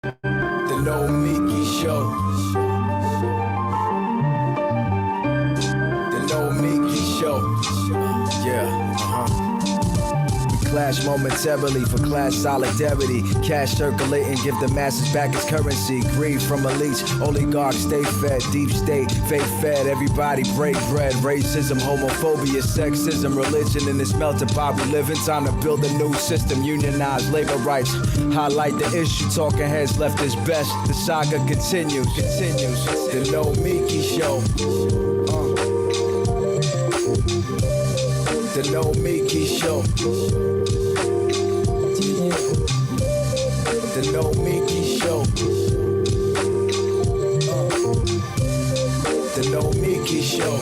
The Nomiki Show. The Nomiki Show. Clash momentarily for class solidarity. Cash circulating, give the masses back its currency. Greed from elites, oligarchs stay fed. Deep state, fake fed, everybody break bread. Racism, homophobia, sexism, religion in this melting pot we live in. Time to build a new system, unionize labor rights. Highlight the issue, talking heads left is best. The saga continues. The Nomiki Show. The Nomiki Show. The Nomiki Show. The Nomiki Show.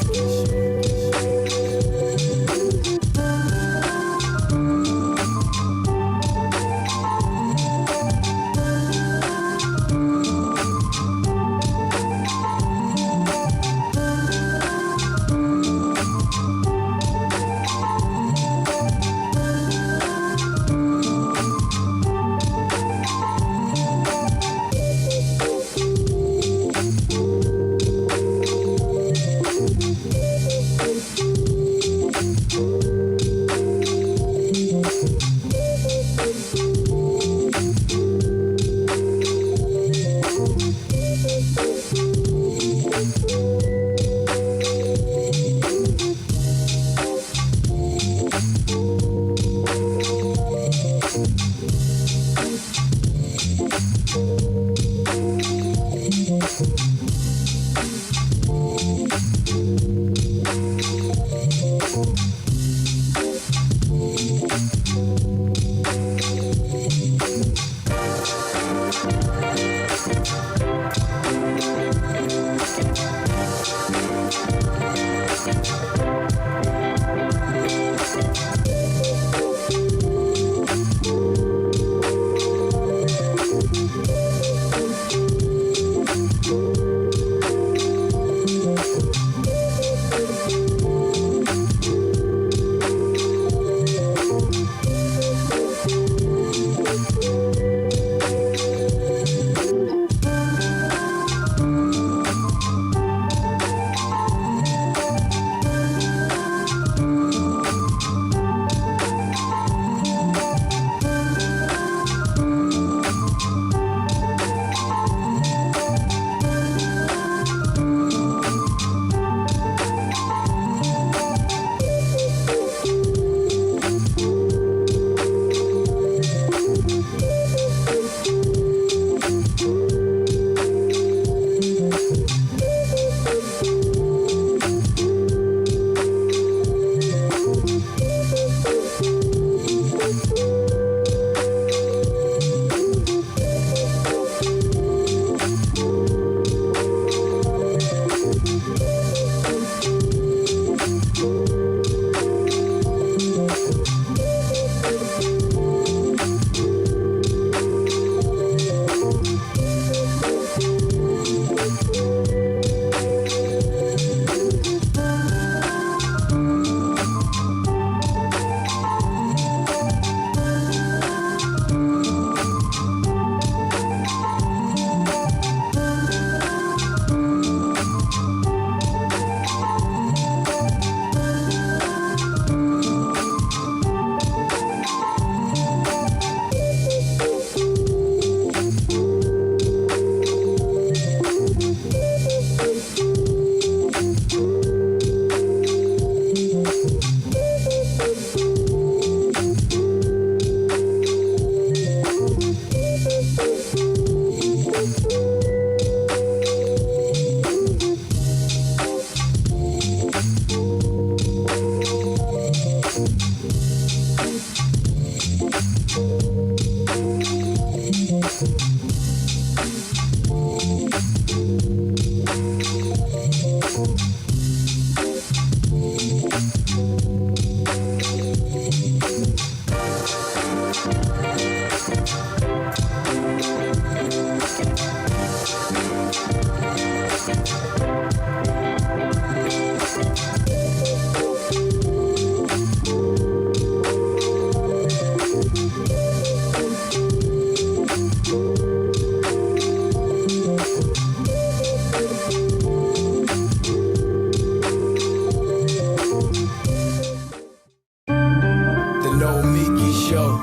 show.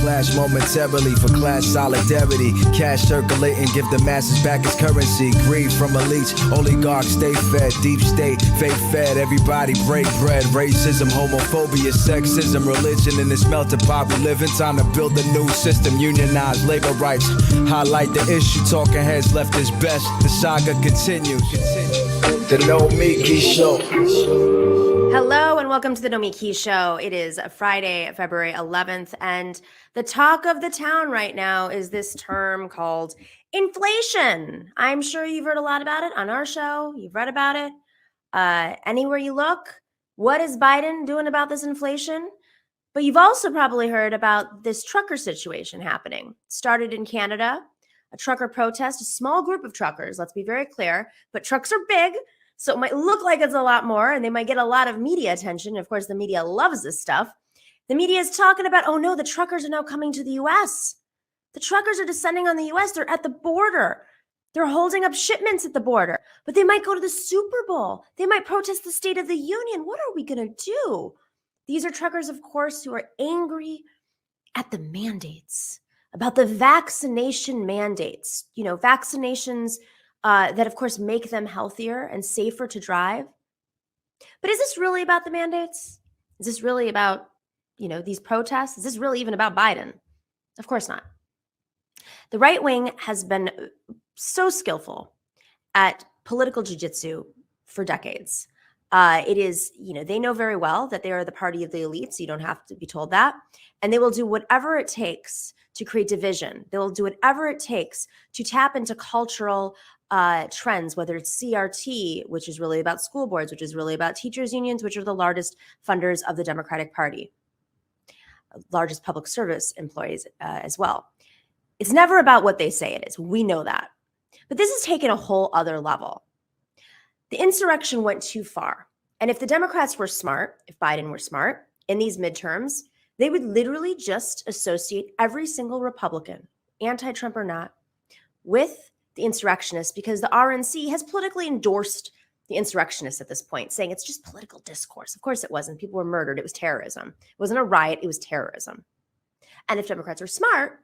Clash momentarily for class solidarity. Cash circulating, give the masses back its currency. Greed from elites, oligarchs stay fed. Deep state, fake fed, everybody break bread. Racism, homophobia, sexism, religion in this melting pot we live in. Time to build a new system, unionize labor rights. Highlight the issue, talking heads left is best. The saga continues. The Nomiki Show. Hello and welcome to the Nomiki Show. It is Friday, February 11th, and the talk of the town right now is this term called inflation. I'm sure you've heard a lot about it on our show. You've read about it. Anywhere you look, what is Biden doing about this inflation? But you've also probably heard about this trucker situation happening. It started in Canada, a trucker protest, a small group of truckers, let's be very clear, but trucks are big. So it might look like it's a lot more and they might get a lot of media attention. Of course, the media loves this stuff. The media is talking about, oh no, the truckers are now coming to the US. The truckers are descending on the US. They're at the border. They're holding up shipments at the border, but they might go to the Super Bowl. They might protest the State of the Union. What are we going to do? These are truckers, of course, who are angry at the mandates, about the vaccination mandates. You know, vaccinations that, of course, make them healthier and safer to drive. But is this really about the mandates? Is this really about, these protests? Is this really even about Biden? Of course not. The right wing has been so skillful at political jiu-jitsu for decades. It is, they know very well that they are the party of the elites. So you don't have to be told that. And they will do whatever it takes to create division. They will do whatever it takes to tap into cultural trends, whether it's CRT, which is really about school boards, which is really about teachers' unions, which are the largest funders of the Democratic Party, largest public service employees as well. It's never about what they say it is. We know that. But this has taken a whole other level. The insurrection went too far. And if the Democrats were smart, if Biden were smart in these midterms, they would literally just associate every single Republican, anti-Trump or not, with the insurrectionists, because the RNC has politically endorsed the insurrectionists at this point, saying it's just political discourse. Of course it wasn't. People were murdered. It was terrorism. It wasn't a riot. It was terrorism. And if Democrats were smart,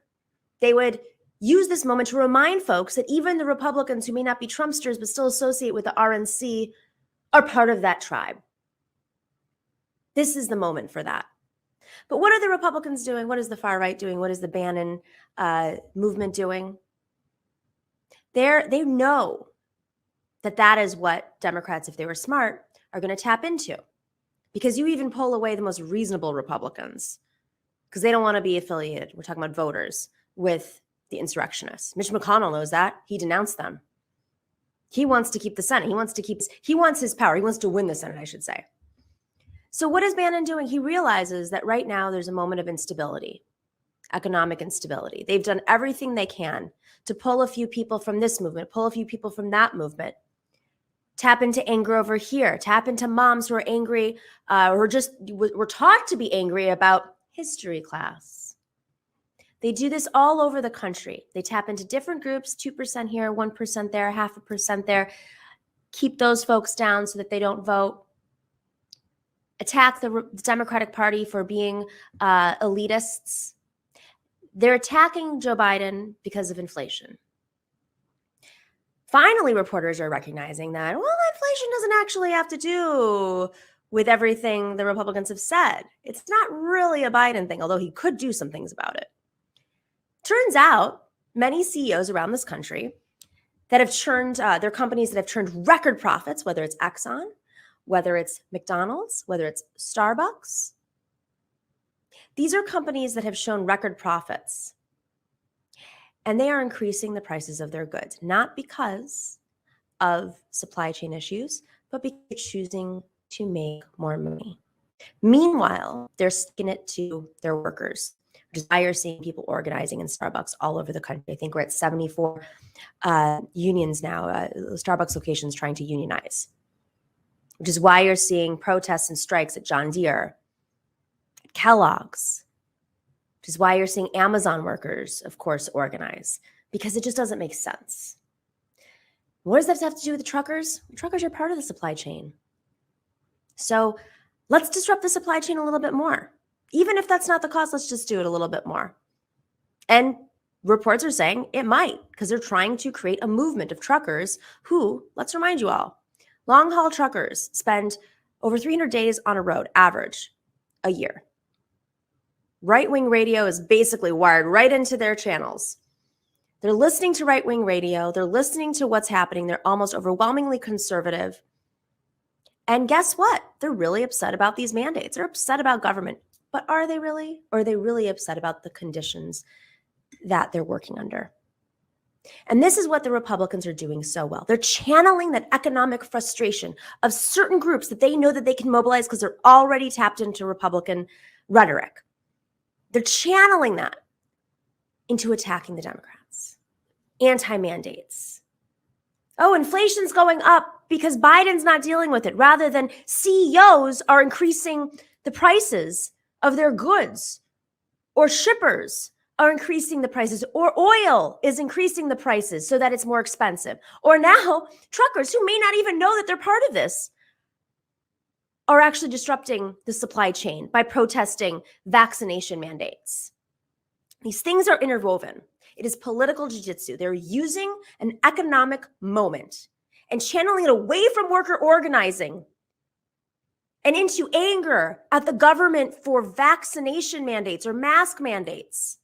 they would use this moment to remind folks that even the Republicans who may not be Trumpsters but still associate with the RNC are part of that tribe. This is the moment for that. But what are the Republicans doing? What is the far right doing? What is the Bannon movement doing? They know that is what Democrats, if they were smart, are going to tap into. Because you even pull away the most reasonable Republicans because they don't want to be affiliated. We're talking about voters with the insurrectionists. Mitch McConnell knows that. He denounced them. He wants to keep the Senate. He wants his power. He wants to win the Senate, I should say. So what is Bannon doing? He realizes that right now there's a moment of instability, economic instability. They've done everything they can to pull a few people from this movement, pull a few people from that movement, tap into anger over here, tap into moms who are angry or just were taught to be angry about history class. They do this all over the country. They tap into different groups, 2% here, 1% there, 0.5% there, keep those folks down so that they don't vote, attack the Democratic Party for being elitists. They're attacking Joe Biden because of inflation. Finally, reporters are recognizing that, well, inflation doesn't actually have to do with everything the Republicans have said. It's not really a Biden thing, although he could do some things about it. Turns out many CEOs around this country that have churned, their companies that have churned record profits, whether it's Exxon, whether it's McDonald's, whether it's Starbucks, these are companies that have shown record profits, and they are increasing the prices of their goods, not because of supply chain issues, but because they're choosing to make more money. Meanwhile, they're sticking it to their workers, which is why you're seeing people organizing in Starbucks all over the country. I think we're at 74 unions now, Starbucks locations trying to unionize, which is why you're seeing protests and strikes at John Deere, Kellogg's, which is why you're seeing Amazon workers, of course, organize, because it just doesn't make sense. What does that have to do with the truckers? The truckers are part of the supply chain. So Let's disrupt the supply chain a little bit more. Even if that's not the cause, let's just do it a little bit more. And reports are saying it might, because they're trying to create a movement of truckers who, let's remind you all, long haul truckers spend over 300 days on a road, average, a year. Right-wing radio is basically wired right into their channels. They're listening to right-wing radio. They're listening to what's happening. They're almost overwhelmingly conservative. And guess what? They're really upset about these mandates. They're upset about government. But are they really? Or are they really upset about the conditions that they're working under? And this is what the Republicans are doing so well. They're channeling that economic frustration of certain groups that they know that they can mobilize because they're already tapped into Republican rhetoric. They're channeling that into attacking the Democrats, anti-mandates. Oh, inflation's going up because Biden's not dealing with it, rather than CEOs are increasing the prices of their goods, or shippers are increasing the prices, or oil is increasing the prices so that it's more expensive. Or now truckers who may not even know that they're part of this are actually disrupting the supply chain by protesting vaccination mandates. These things are interwoven. It is political jiu-jitsu. They're using an economic moment and channeling it away from worker organizing and into anger at the government for vaccination mandates or mask mandates.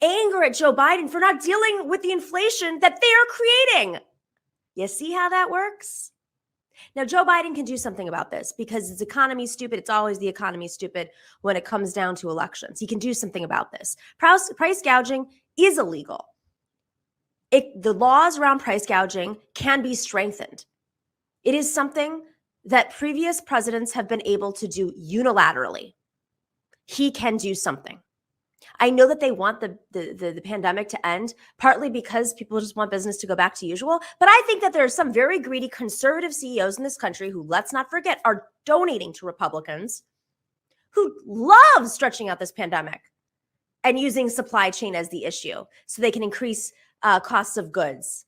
Anger at Joe Biden for not dealing with the inflation that they are creating. You see how that works? Now, Joe Biden can do something about this because his economy is stupid. It's always the economy stupid when it comes down to elections. He can do something about this. Price gouging is illegal. The laws around price gouging can be strengthened. It is something that previous presidents have been able to do unilaterally. He can do something. I know that they want the pandemic to end, partly because people just want business to go back to usual. But I think that there are some very greedy conservative CEOs in this country who, let's not forget, are donating to Republicans who love stretching out this pandemic and using supply chain as the issue so they can increase costs of goods,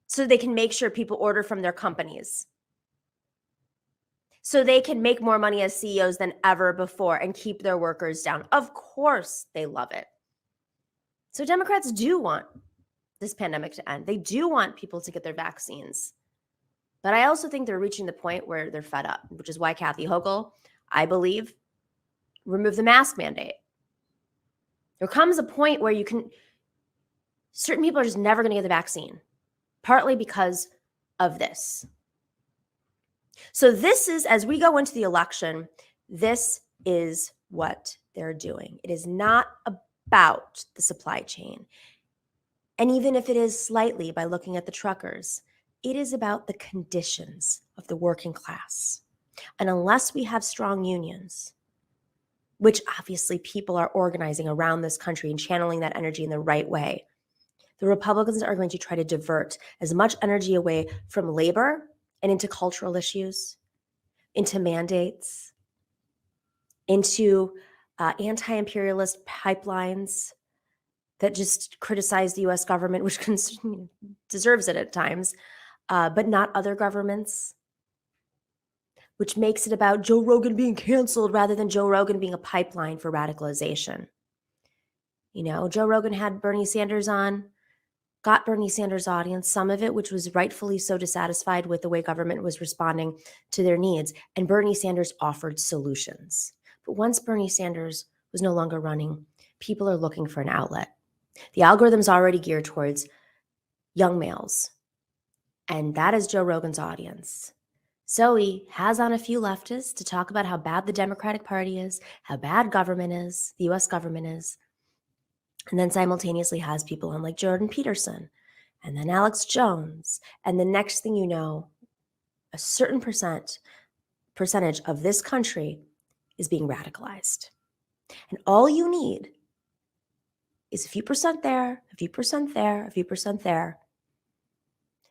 so they can make sure people order from their companies, so they can make more money as CEOs than ever before and keep their workers down. Of course, they love it. So Democrats do want this pandemic to end. They do want people to get their vaccines. But I also think they're reaching the point where they're fed up, which is why Kathy Hochul, I believe, removed the mask mandate. There comes a point where certain people are just never going to get the vaccine, partly because of this. So this is, as we go into the election, this is what they're doing. It is not about the supply chain. And even if it is slightly by looking at the truckers, it is about the conditions of the working class. And unless we have strong unions, which obviously people are organizing around this country and channeling that energy in the right way, the Republicans are going to try to divert as much energy away from labor and into cultural issues, into mandates, into anti-imperialist pipelines that just criticize the U.S. government, which deserves it at times, but not other governments, which makes it about Joe Rogan being canceled rather than Joe Rogan being a pipeline for radicalization. You know, Joe Rogan had Bernie Sanders on, got Bernie Sanders' audience, some of it which was rightfully so dissatisfied with the way government was responding to their needs. And Bernie Sanders offered solutions. But once Bernie Sanders was no longer running, people are looking for an outlet. The algorithm's already geared towards young males. And that is Joe Rogan's audience. So he has on a few leftists to talk about how bad the Democratic Party is, how bad government is, the US government is. And then simultaneously has people on like Jordan Peterson and then Alex Jones. And the next thing you know, a certain percentage of this country is being radicalized. And all you need is a few percent there, a few percent there, a few percent there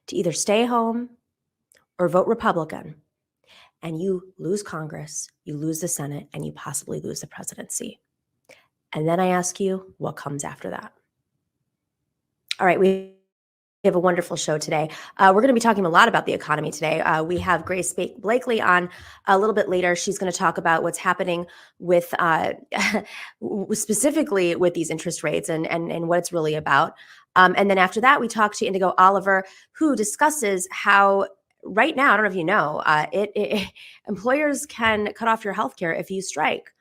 to either stay home or vote Republican. And you lose Congress, you lose the Senate, and you possibly lose the presidency. And then I ask you, what comes after that? All right, we have a wonderful show today. We're going to be talking a lot about the economy today. We have Grace Blakeley on a little bit later. She's going to talk about what's happening with specifically with these interest rates and what it's really about. And then after that, we talk to Indigo Olivier, who discusses how right now, I don't know if you know, employers can cut off your healthcare if you strike.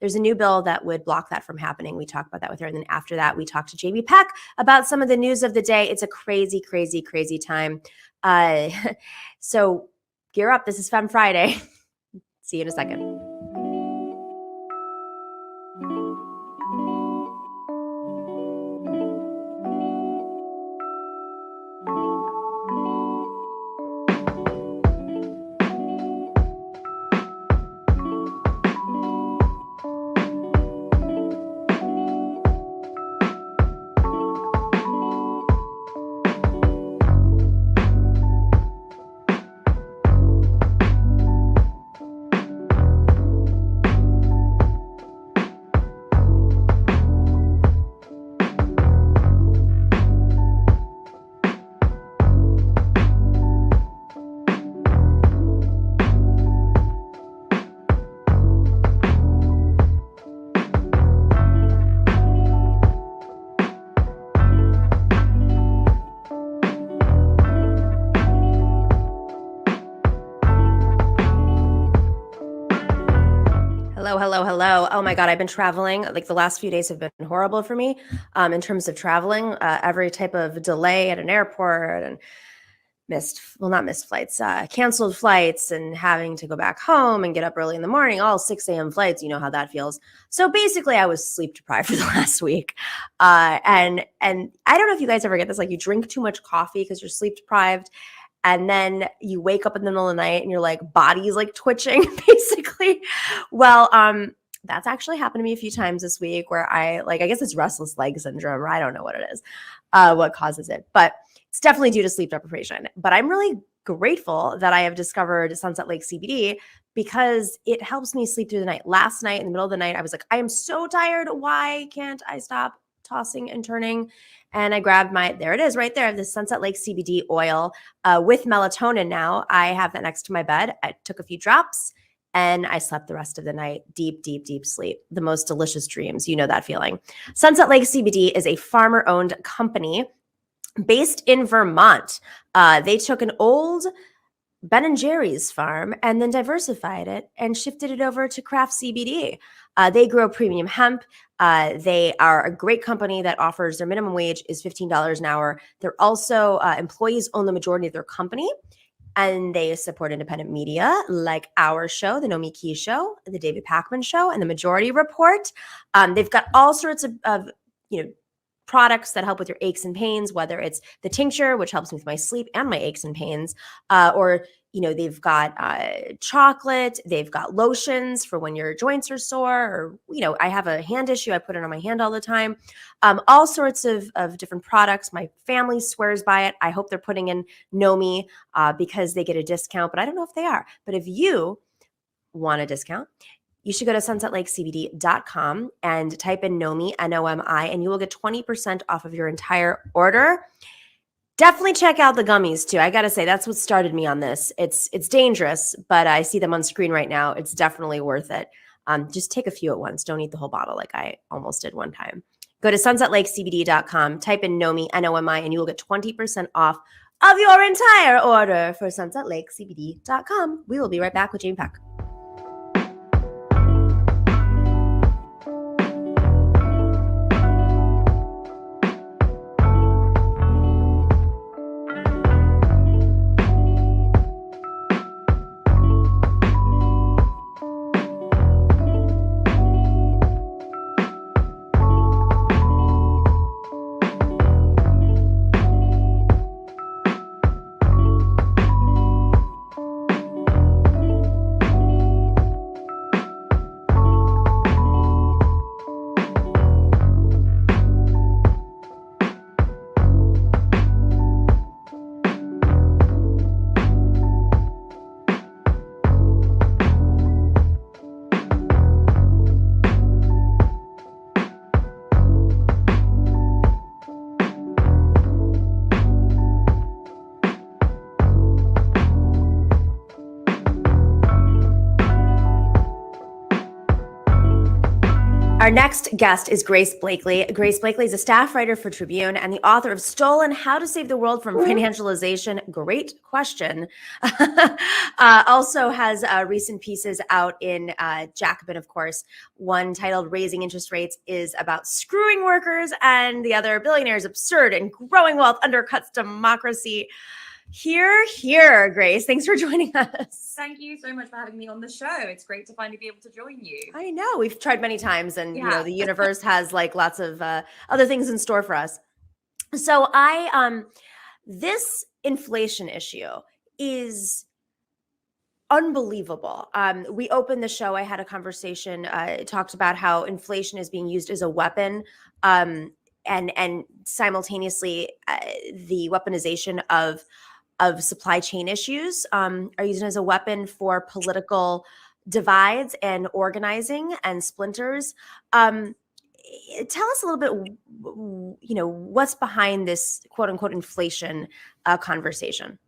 There's a new bill that would block that from happening. We talk about that with her. And then after that, we talk to Jamie Peck about some of the news of the day. It's a crazy, crazy, crazy time. So gear up. This is Femme Friday. See you in a second. Hello. Oh my God, I've been traveling. Like the last few days have been horrible for me in terms of traveling. Every type of delay at an airport and not missed flights, canceled flights and having to go back home and get up early in the morning, all 6 a.m. flights. You know how that feels. So basically I was sleep deprived for the last week. And I don't know if you guys ever get this, like you drink too much coffee because you're sleep deprived. And then you wake up in the middle of the night and your like body's like twitching basically. Well, that's actually happened to me a few times this week where I guess it's restless leg syndrome, or I don't know what it is, what causes it, but it's definitely due to sleep deprivation. But I'm really grateful that I have discovered Sunset Lake CBD because it helps me sleep through the night. Last night in the middle of the night, I was like, I am so tired. Why can't I stop tossing and turning? And I grabbed there it is right there, the Sunset Lake CBD oil with melatonin now. I have that next to my bed. I took a few drops and I slept the rest of the night. Deep, deep, deep sleep. The most delicious dreams. You know that feeling. Sunset Lake CBD is a farmer-owned company based in Vermont. They took an old Ben & Jerry's farm and then diversified it and shifted it over to craft CBD. They grow premium hemp. They are a great company that offers their minimum wage is $15 an hour. They're also employees own the majority of their company, and they support independent media like our show, the Nomiki Show, the David Pakman Show, and the Majority Report. They've got all sorts of products that help with your aches and pains, whether it's the tincture, which helps me with my sleep and my aches and pains, or they've got chocolate, they've got lotions for when your joints are sore, or, I have a hand issue. I put it on my hand all the time. All sorts of different products. My family swears by it. I hope they're putting in Nomi because they get a discount, but I don't know if they are. But if you want a discount, you should go to sunsetlakecbd.com and type in Nomi, N-O-M-I, and you will get 20% off of your entire order. Definitely check out the gummies too. I got to say, that's what started me on this. It's dangerous, but I see them on screen right now. It's definitely worth it. Just take a few at once. Don't eat the whole bottle like I almost did one time. Go to sunsetlakecbd.com, type in Nomi, N-O-M-I, and you will get 20% off of your entire order for sunsetlakecbd.com. We will be right back with Jane Peck. Our next guest is Grace Blakeley. Grace Blakeley is a staff writer for Tribune and the author of Stolen: How to Save the World from Financialisation. Great question. Also has recent pieces out in Jacobin, of course. One titled Raising Interest Rates is about screwing workers, and the other, Billionaires Absurd and Growing Wealth Undercuts Democracy. Here, Grace. Thanks for joining us. Thank you so much for having me on the show. It's great to finally be able to join you. I know. We've tried many times, and you know, the universe has like lots of other things in store for us. So this inflation issue is unbelievable. We opened the show. I had a conversation. It talked about how inflation is being used as a weapon, and simultaneously the weaponization of supply chain issues are used as a weapon for political divides and organizing and splinters. Tell us a little bit, what's behind this quote unquote inflation conversation.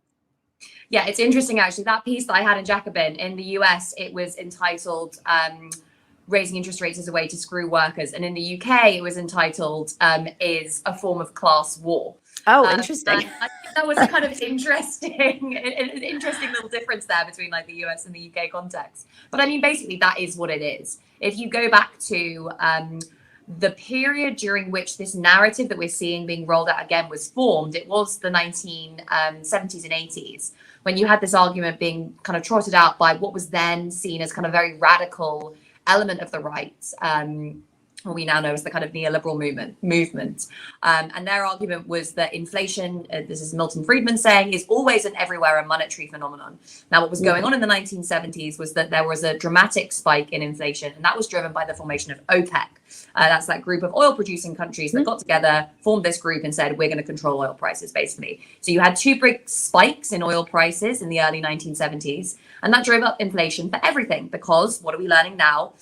Yeah, it's interesting actually. That piece that I had in Jacobin in the US, it was entitled Raising Interest Rates as a Way to Screw Workers. And in the UK, it was entitled Is a Form of Class War. Oh, interesting. I think that was kind of interesting, an interesting little difference there between like the US and the UK context. But I mean, basically, that is what it is. If you go back to the period during which this narrative that we're seeing being rolled out again was formed, it was the 1970s and 80s, when you had this argument being kind of trotted out by what was then seen as kind of very radical element of the right, what we now know as the kind of neoliberal movement. And their argument was that inflation, this is Milton Friedman saying, is always and everywhere a monetary phenomenon. Now, what was going on in the 1970s was that there was a dramatic spike in inflation, and that was driven by the formation of OPEC. That's that group of oil producing countries that got together, formed this group and said, we're going to control oil prices, basically. So you had two big spikes in oil prices in the early 1970s, and that drove up inflation for everything, because what are we learning now?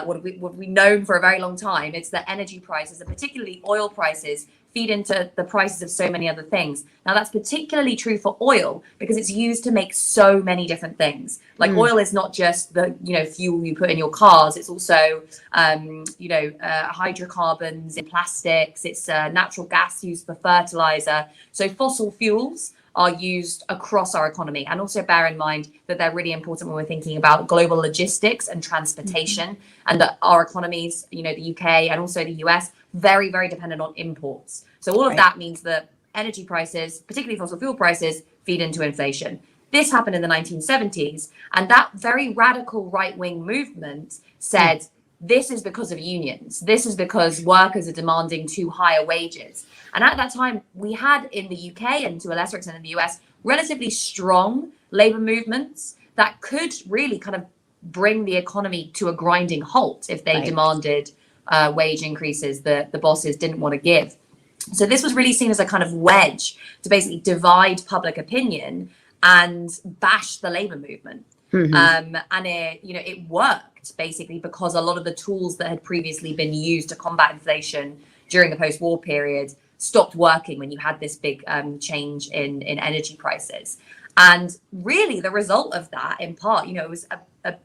What we've known for a very long time, it's that energy prices, and particularly oil prices, feed into the prices of so many other things. Now, that's particularly true for oil because it's used to make so many different things. Like oil is not just the fuel you put in your cars. It's also hydrocarbons in plastics. It's natural gas used for fertilizer. So fossil fuels are used across our economy. And also bear in mind that they're really important when we're thinking about global logistics and transportation, and that our economies, the UK and also the US, very, very dependent on imports. So all of that means that energy prices, particularly fossil fuel prices, feed into inflation. This happened in the 1970s, and that very radical right-wing movement said, this is because of unions. This is because workers are demanding too higher wages. And at that time, we had in the UK and to a lesser extent in the US, relatively strong labor movements that could really kind of bring the economy to a grinding halt if they demanded wage increases that the bosses didn't want to give. So this was really seen as a kind of wedge to basically divide public opinion and bash the labor movement. And it worked basically because a lot of the tools that had previously been used to combat inflation during the post-war period stopped working when you had this big change in energy prices. And really the result of that, in part, it was a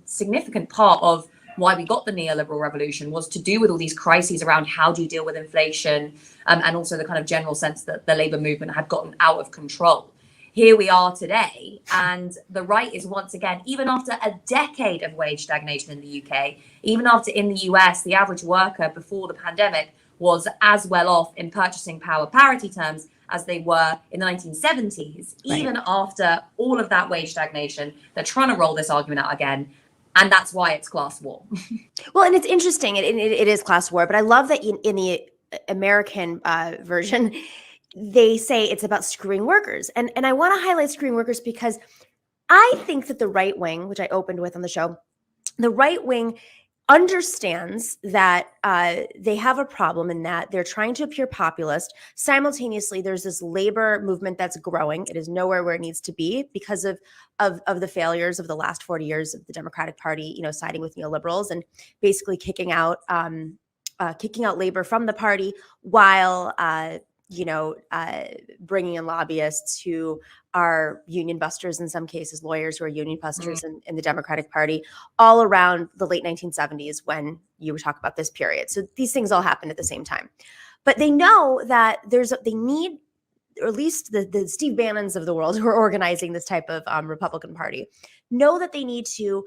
significant part of why we got the neoliberal revolution, was to do with all these crises around how do you deal with inflation, and also the kind of general sense that the labor movement had gotten out of control. Here we are today, and the right is once again, even after a decade of wage stagnation in the UK, even after in the US, the average worker before the pandemic was as well off in purchasing power parity terms as they were in the 1970s. Even after all of that wage stagnation, they're trying to roll this argument out again. And that's why it's class war. Well, and it's interesting. It is class war, but I love that in the American version, they say it's about screwing workers. And I want to highlight screwing workers because I think that the right wing, which I opened with on the show, the right wing understands that they have a problem in that they're trying to appear populist. Simultaneously, there's this labor movement that's growing. It is nowhere where it needs to be because of the failures of the last 40 years of the Democratic Party, siding with neoliberals and basically kicking out labor from the party while bringing in lobbyists who are union busters, in some cases lawyers who are union busters in the Democratic Party, all around the late 1970s when you were talking about this period. So these things all happened at the same time. But they know that they need, or at least the Steve Bannons of the world who are organizing this type of Republican Party, know that they need to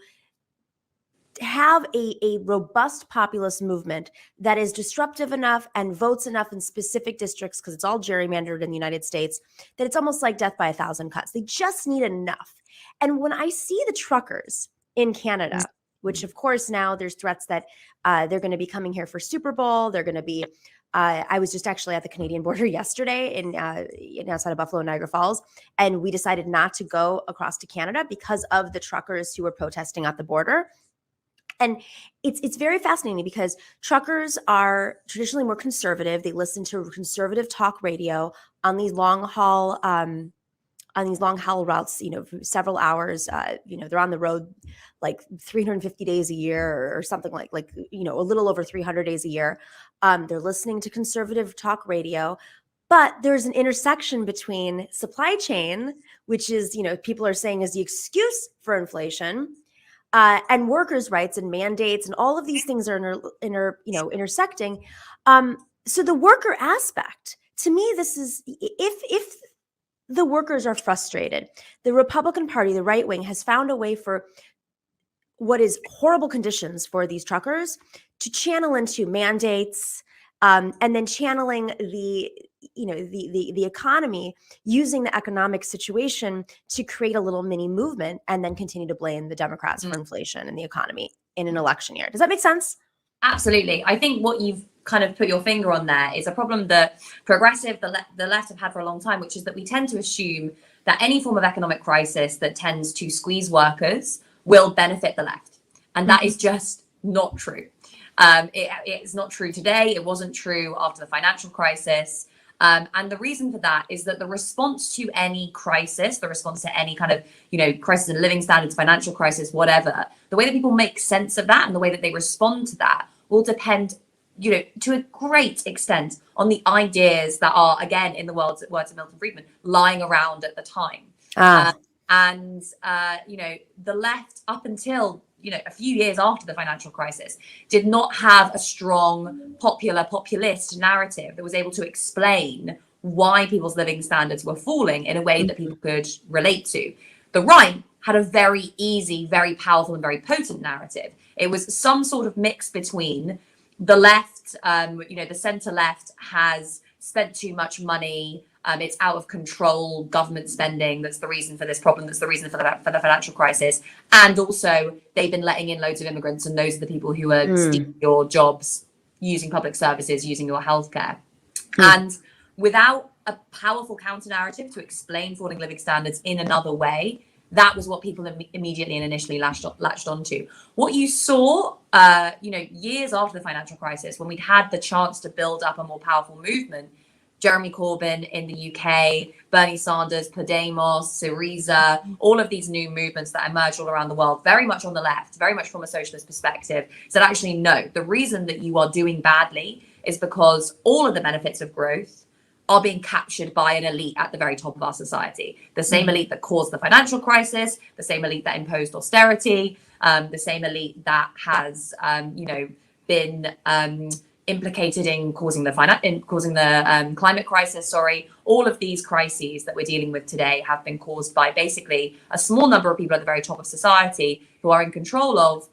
have a robust populist movement that is disruptive enough and votes enough in specific districts, because it's all gerrymandered in the United States, that it's almost like death by 1,000 cuts. They just need enough. And when I see the truckers in Canada, which of course now there's threats that they're going to be coming here for Super Bowl, they're going to be I was just actually at the Canadian border yesterday in outside of Buffalo, Niagara Falls, and we decided not to go across to Canada because of the truckers who were protesting at the border. And it's very fascinating because truckers are traditionally more conservative. They listen to conservative talk radio on these long haul routes, for several hours. They're on the road like 350 days a year or something like a little over 300 days a year. They're listening to conservative talk radio. But there's an intersection between supply chain, which is, people are saying is the excuse for inflation, and workers' rights and mandates, and all of these things are intersecting. So the worker aspect, to me, this is if the workers are frustrated, the Republican Party, the right wing, has found a way for what is horrible conditions for these truckers to channel into mandates, and then channeling the economy, using the economic situation to create a little mini movement, and then continue to blame the Democrats for inflation and the economy in an election year. Does that make sense? Absolutely. I think what you've kind of put your finger on there is a problem that progressive, the left have had for a long time, which is that we tend to assume that any form of economic crisis that tends to squeeze workers will benefit the left. And that is just not true. It's not true today. It wasn't true after the financial crisis. And the reason for that is that the response to any crisis, the response to any kind of, crisis in living standards, financial crisis, whatever, the way that people make sense of that and the way that they respond to that will depend, to a great extent on the ideas that are, again, in the words of Milton Friedman, lying around at the time. The left, up until a few years after the financial crisis, did not have a strong populist narrative that was able to explain why people's living standards were falling in a way that people could relate to. The right had a very easy, very powerful, and very potent narrative. It was some sort of mix between the left, the center left has spent too much money. It's out of control, government spending. That's the reason for this problem. That's the reason for the financial crisis. And also, they've been letting in loads of immigrants, and those are the people who are stealing your jobs, using public services, using your healthcare. And without a powerful counter narrative to explain falling living standards in another way, that was what people immediately and initially latched onto. What you saw, years after the financial crisis, when we'd had the chance to build up a more powerful movement, Jeremy Corbyn in the UK, Bernie Sanders, Podemos, Syriza, all of these new movements that emerged all around the world, very much on the left, very much from a socialist perspective, said actually, no, the reason that you are doing badly is because all of the benefits of growth are being captured by an elite at the very top of our society. The same elite that caused the financial crisis, the same elite that imposed austerity, the same elite that has, been implicated in causing the climate crisis. All of these crises that we're dealing with today have been caused by basically a small number of people at the very top of society who are in control of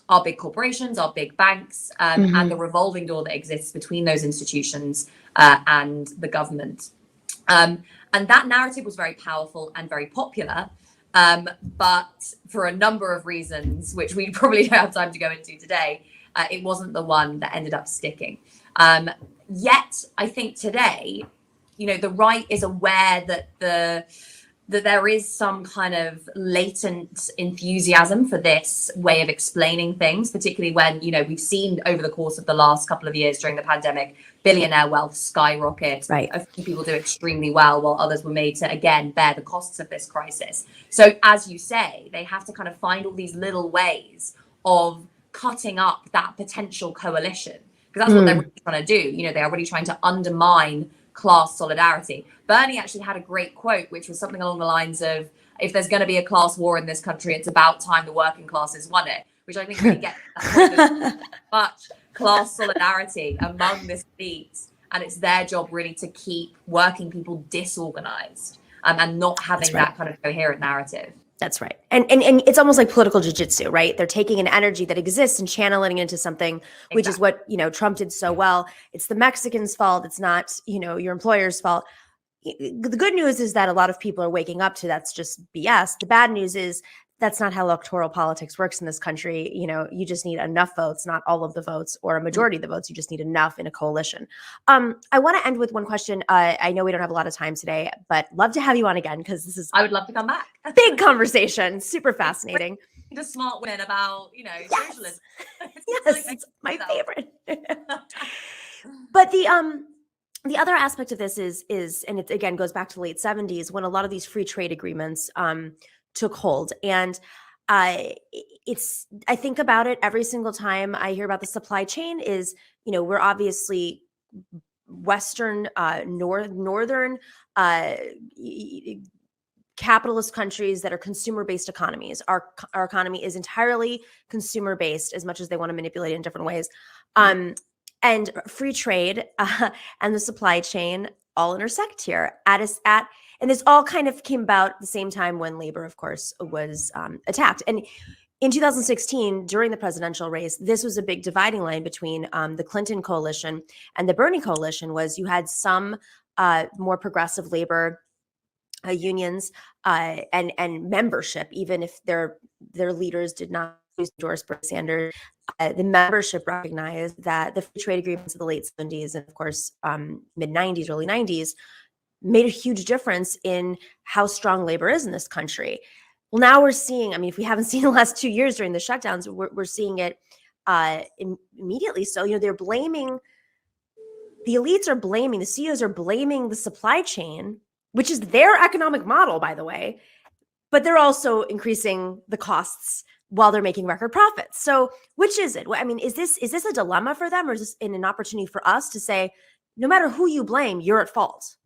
our big corporations, our big banks, and the revolving door that exists between those institutions and the government. And that narrative was very powerful and very popular, but for a number of reasons, which we probably don't have time to go into today, it wasn't the one that ended up sticking. Yet, I think today, the right is aware that there is some kind of latent enthusiasm for this way of explaining things, particularly when, we've seen over the course of the last couple of years during the pandemic, billionaire wealth skyrocket. Right. A few people do extremely well, while others were made to, again, bear the costs of this crisis. So as you say, they have to kind of find all these little ways of cutting up that potential coalition, because that's what they're really trying to do. They are really trying to undermine class solidarity. Bernie actually had a great quote, which was something along the lines of, if there's going to be a class war in this country, it's about time the working classes won it, which I think really gets that point. There's much class solidarity among this elite, and it's their job really to keep working people disorganized and not having that kind of coherent narrative. That's right. And it's almost like political jiu-jitsu, right? They're taking an energy that exists and channeling it into something, which is what, Trump did so well. It's the Mexicans' fault. It's not, your employer's fault. The good news is that a lot of people are waking up to that's just BS. The bad news is that's not how electoral politics works in this country. You just need enough votes, not all of the votes or a majority of the votes. You just need enough in a coalition. I want to end with one question. I know we don't have a lot of time today, but love to have you on again because this is I would love to come back. Big conversation, super fascinating. The smart women about, yes. socialism. Yes, it's my favorite. But the other aspect of this is, and it again goes back to the late 70s when a lot of these free trade agreements took hold. And I think about it every single time I hear about the supply chain is, we're obviously Western, Northern capitalist countries that are consumer-based economies. Our economy is entirely consumer-based as much as they want to manipulate it in different ways. And free trade and the supply chain all intersect here and this all kind of came about at the same time when labor, of course, was attacked. And in 2016, during the presidential race, this was a big dividing line between the Clinton coalition and the Bernie coalition. Was you had some more progressive labor unions and membership, even if their leaders did not endorse Bernie Sanders. The membership recognized that the free trade agreements of the late 70s and, of course, mid 90s, early 90s made a huge difference in how strong labor is in this country. Well, now we're seeing, if we haven't seen the last 2 years during the shutdowns, we're seeing it immediately. So, they're blaming, the elites are blaming, the CEOs are blaming the supply chain, which is their economic model, by the way, but they're also increasing the costs while they're making record profits. So which is it? Is this a dilemma for them, or is this an opportunity for us to say, no matter who you blame, you're at fault?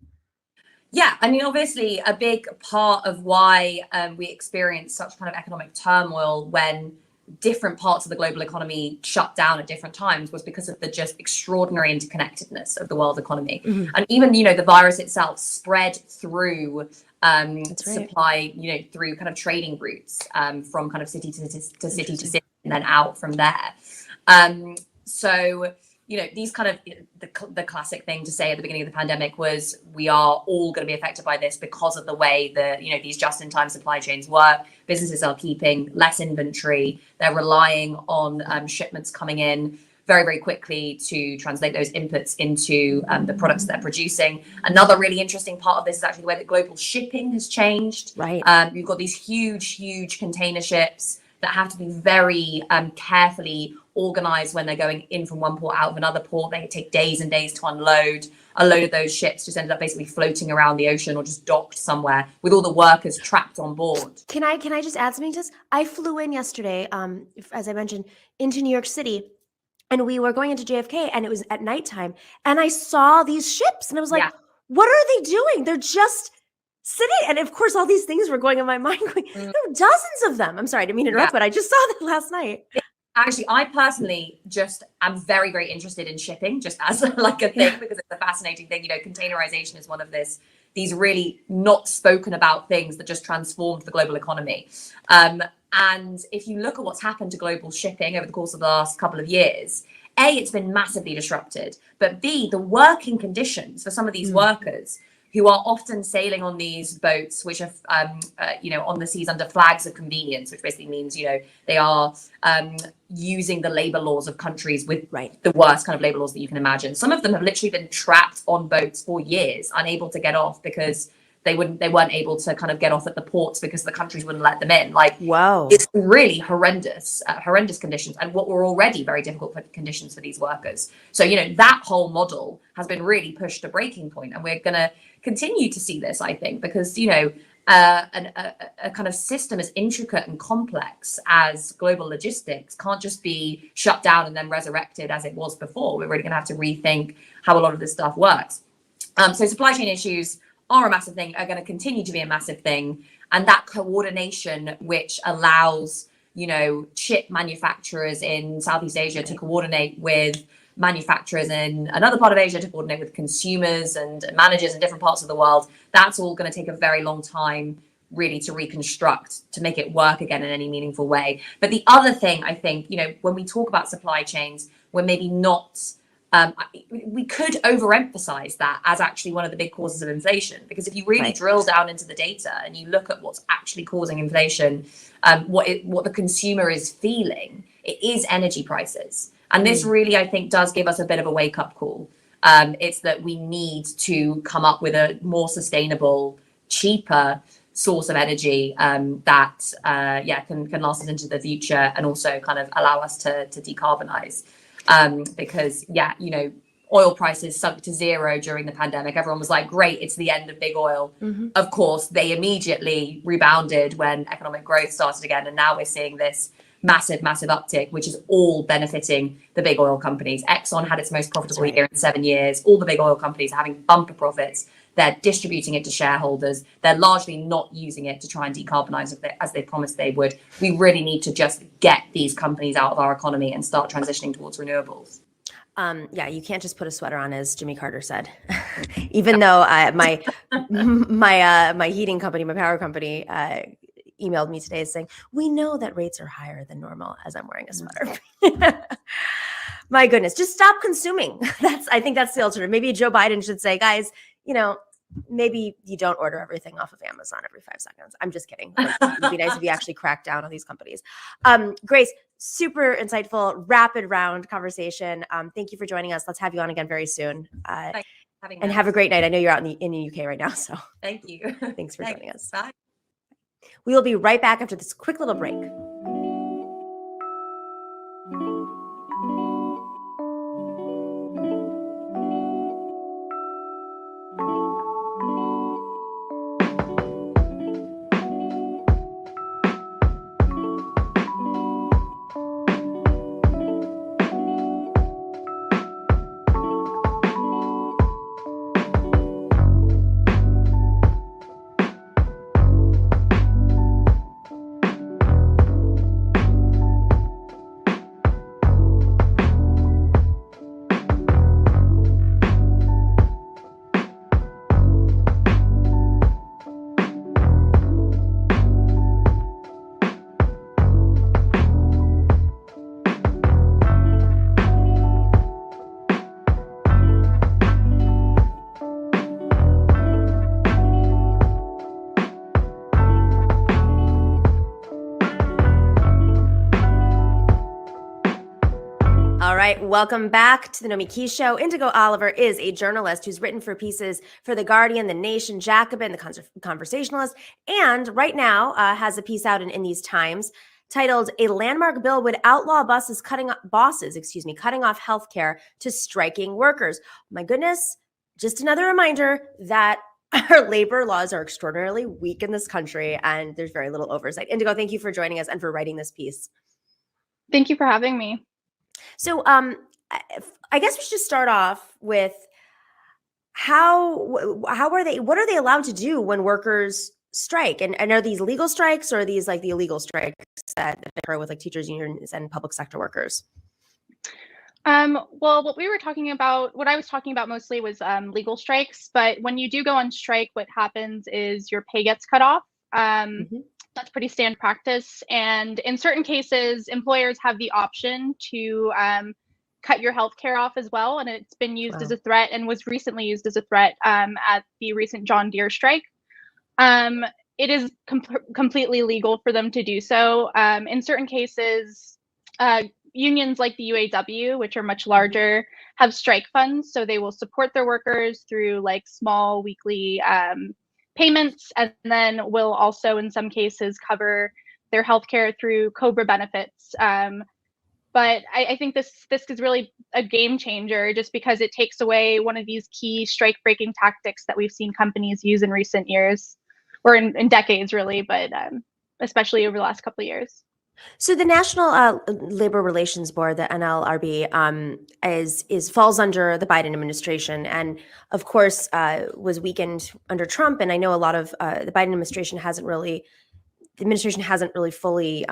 Yeah, obviously a big part of why we experience such kind of economic turmoil when different parts of the global economy shut down at different times was because of the just extraordinary interconnectedness of the world economy. Mm-hmm. And even, the virus itself spread through supply, through kind of trading routes from kind of city to city to city and then out from there. So, these kind of the classic thing to say at the beginning of the pandemic was we are all going to be affected by this because of the way that, these just-in-time supply chains work. Businesses are keeping less inventory. They're relying on shipments coming in very, very quickly to translate those inputs into the products they're producing. Another really interesting part of this is actually the way that global shipping has changed. Right. You've got these huge container ships that have to be very carefully organized when they're going in from one port out of another port. They take days and days to unload. A load of those ships just ended up basically floating around the ocean or just docked somewhere with all the workers trapped on board. Can I just add something to this? I flew in yesterday, as I mentioned, into New York City. And we were going into JFK and it was at nighttime. And I saw these ships and I was like, what are they doing? They're just sitting. And of course, all these things were going in my mind. There were dozens of them. I'm sorry, I didn't mean to interrupt, but I just saw that last night. Actually, I personally am very, very interested in shipping just as like a thing because it's a fascinating thing. Containerization is one of these really not spoken about things that just transformed the global economy. And if you look at what's happened to global shipping over the course of the last couple of years, A, it's been massively disrupted, but B, the working conditions for some of these workers who are often sailing on these boats, which are, on the seas under flags of convenience, which basically means, they are using the labor laws of countries with the worst kind of labor laws that you can imagine. Some of them have literally been trapped on boats for years, unable to get off because they weren't able to kind of get off at the ports because the countries wouldn't let them in. Wow, it's really horrendous conditions, and what were already very difficult conditions for these workers. So, that whole model has been really pushed to breaking point, and we're going to continue to see this, I think, because, a kind of system as intricate and complex as global logistics can't just be shut down and then resurrected as it was before. We're really going to have to rethink how a lot of this stuff works. So supply chain issues are a massive thing, are going to continue to be a massive thing. And that coordination, which allows, chip manufacturers in Southeast Asia to coordinate with manufacturers in another part of Asia, to coordinate with consumers and managers in different parts of the world, that's all going to take a very long time really to reconstruct, to make it work again in any meaningful way. But the other thing, I think, when we talk about supply chains, we're maybe not, we could overemphasize that as actually one of the big causes of inflation, because if you really drill down into the data and you look at what's actually causing inflation, what the consumer is feeling, it is energy prices. And this really, I think, does give us a bit of a wake-up call. It's that we need to come up with a more sustainable, cheaper source of energy that can last us into the future, and also kind of allow us to decarbonize. Because oil prices sunk to zero during the pandemic. Everyone was like, great, it's the end of big oil. Of course, they immediately rebounded when economic growth started again. And now we're seeing this massive uptick, which is all benefiting the big oil companies. Exxon had its most profitable year in 7 years. All the big oil companies are having bumper profits. They're distributing it to shareholders. They're largely not using it to try and decarbonize as they promised they would. We really need to just get these companies out of our economy and start transitioning towards renewables. You can't just put a sweater on, as Jimmy Carter said. Even though my heating company, my power company, emailed me today saying, we know that rates are higher than normal, as I'm wearing a sweater. My goodness, just stop consuming. I think that's the alternative. Maybe Joe Biden should say, guys, maybe you don't order everything off of Amazon every 5 seconds. I'm just kidding. It'd be nice if you actually crack down on these companies. Grace, super insightful, rapid round conversation. Thank you for joining us. Let's have you on again very soon. And have a great night. I know you're out in the UK right now, so thank you. Thanks for joining us. Bye. We will be right back after this quick little break. All right, welcome back to the Nomiki Show. Indigo Olivier is a journalist who's written for pieces for The Guardian, The Nation, Jacobin, The Conversationalist, and right now has a piece out in these times titled "A Landmark Bill Would Outlaw Bosses Cutting Off Healthcare to Striking Workers." My goodness, just another reminder that our labor laws are extraordinarily weak in this country, and there's very little oversight. Indigo, thank you for joining us and for writing this piece. Thank you for having me. So I guess we should start off with what are they allowed to do when workers strike? And are these legal strikes, or are these like the illegal strikes that occur with like teachers unions and public sector workers? Well, what I was talking about mostly was legal strikes. But when you do go on strike, what happens is your pay gets cut off. That's pretty standard practice. And in certain cases, employers have the option to cut your health care off as well. And it's been used as a threat, and was recently used as a threat at the recent John Deere strike. It is completely legal for them to do so. In certain cases, unions like the UAW, which are much larger, have strike funds. So they will support their workers through like small weekly payments, and then will also in some cases cover their healthcare through COBRA benefits. But I think this is really a game changer, just because it takes away one of these key strike breaking tactics that we've seen companies use in recent years, or in decades really, but especially over the last couple of years. So the National Labor Relations Board, the NLRB, is falls under the Biden administration, and of course was weakened under Trump. And I know a lot of the Biden administration hasn't really fully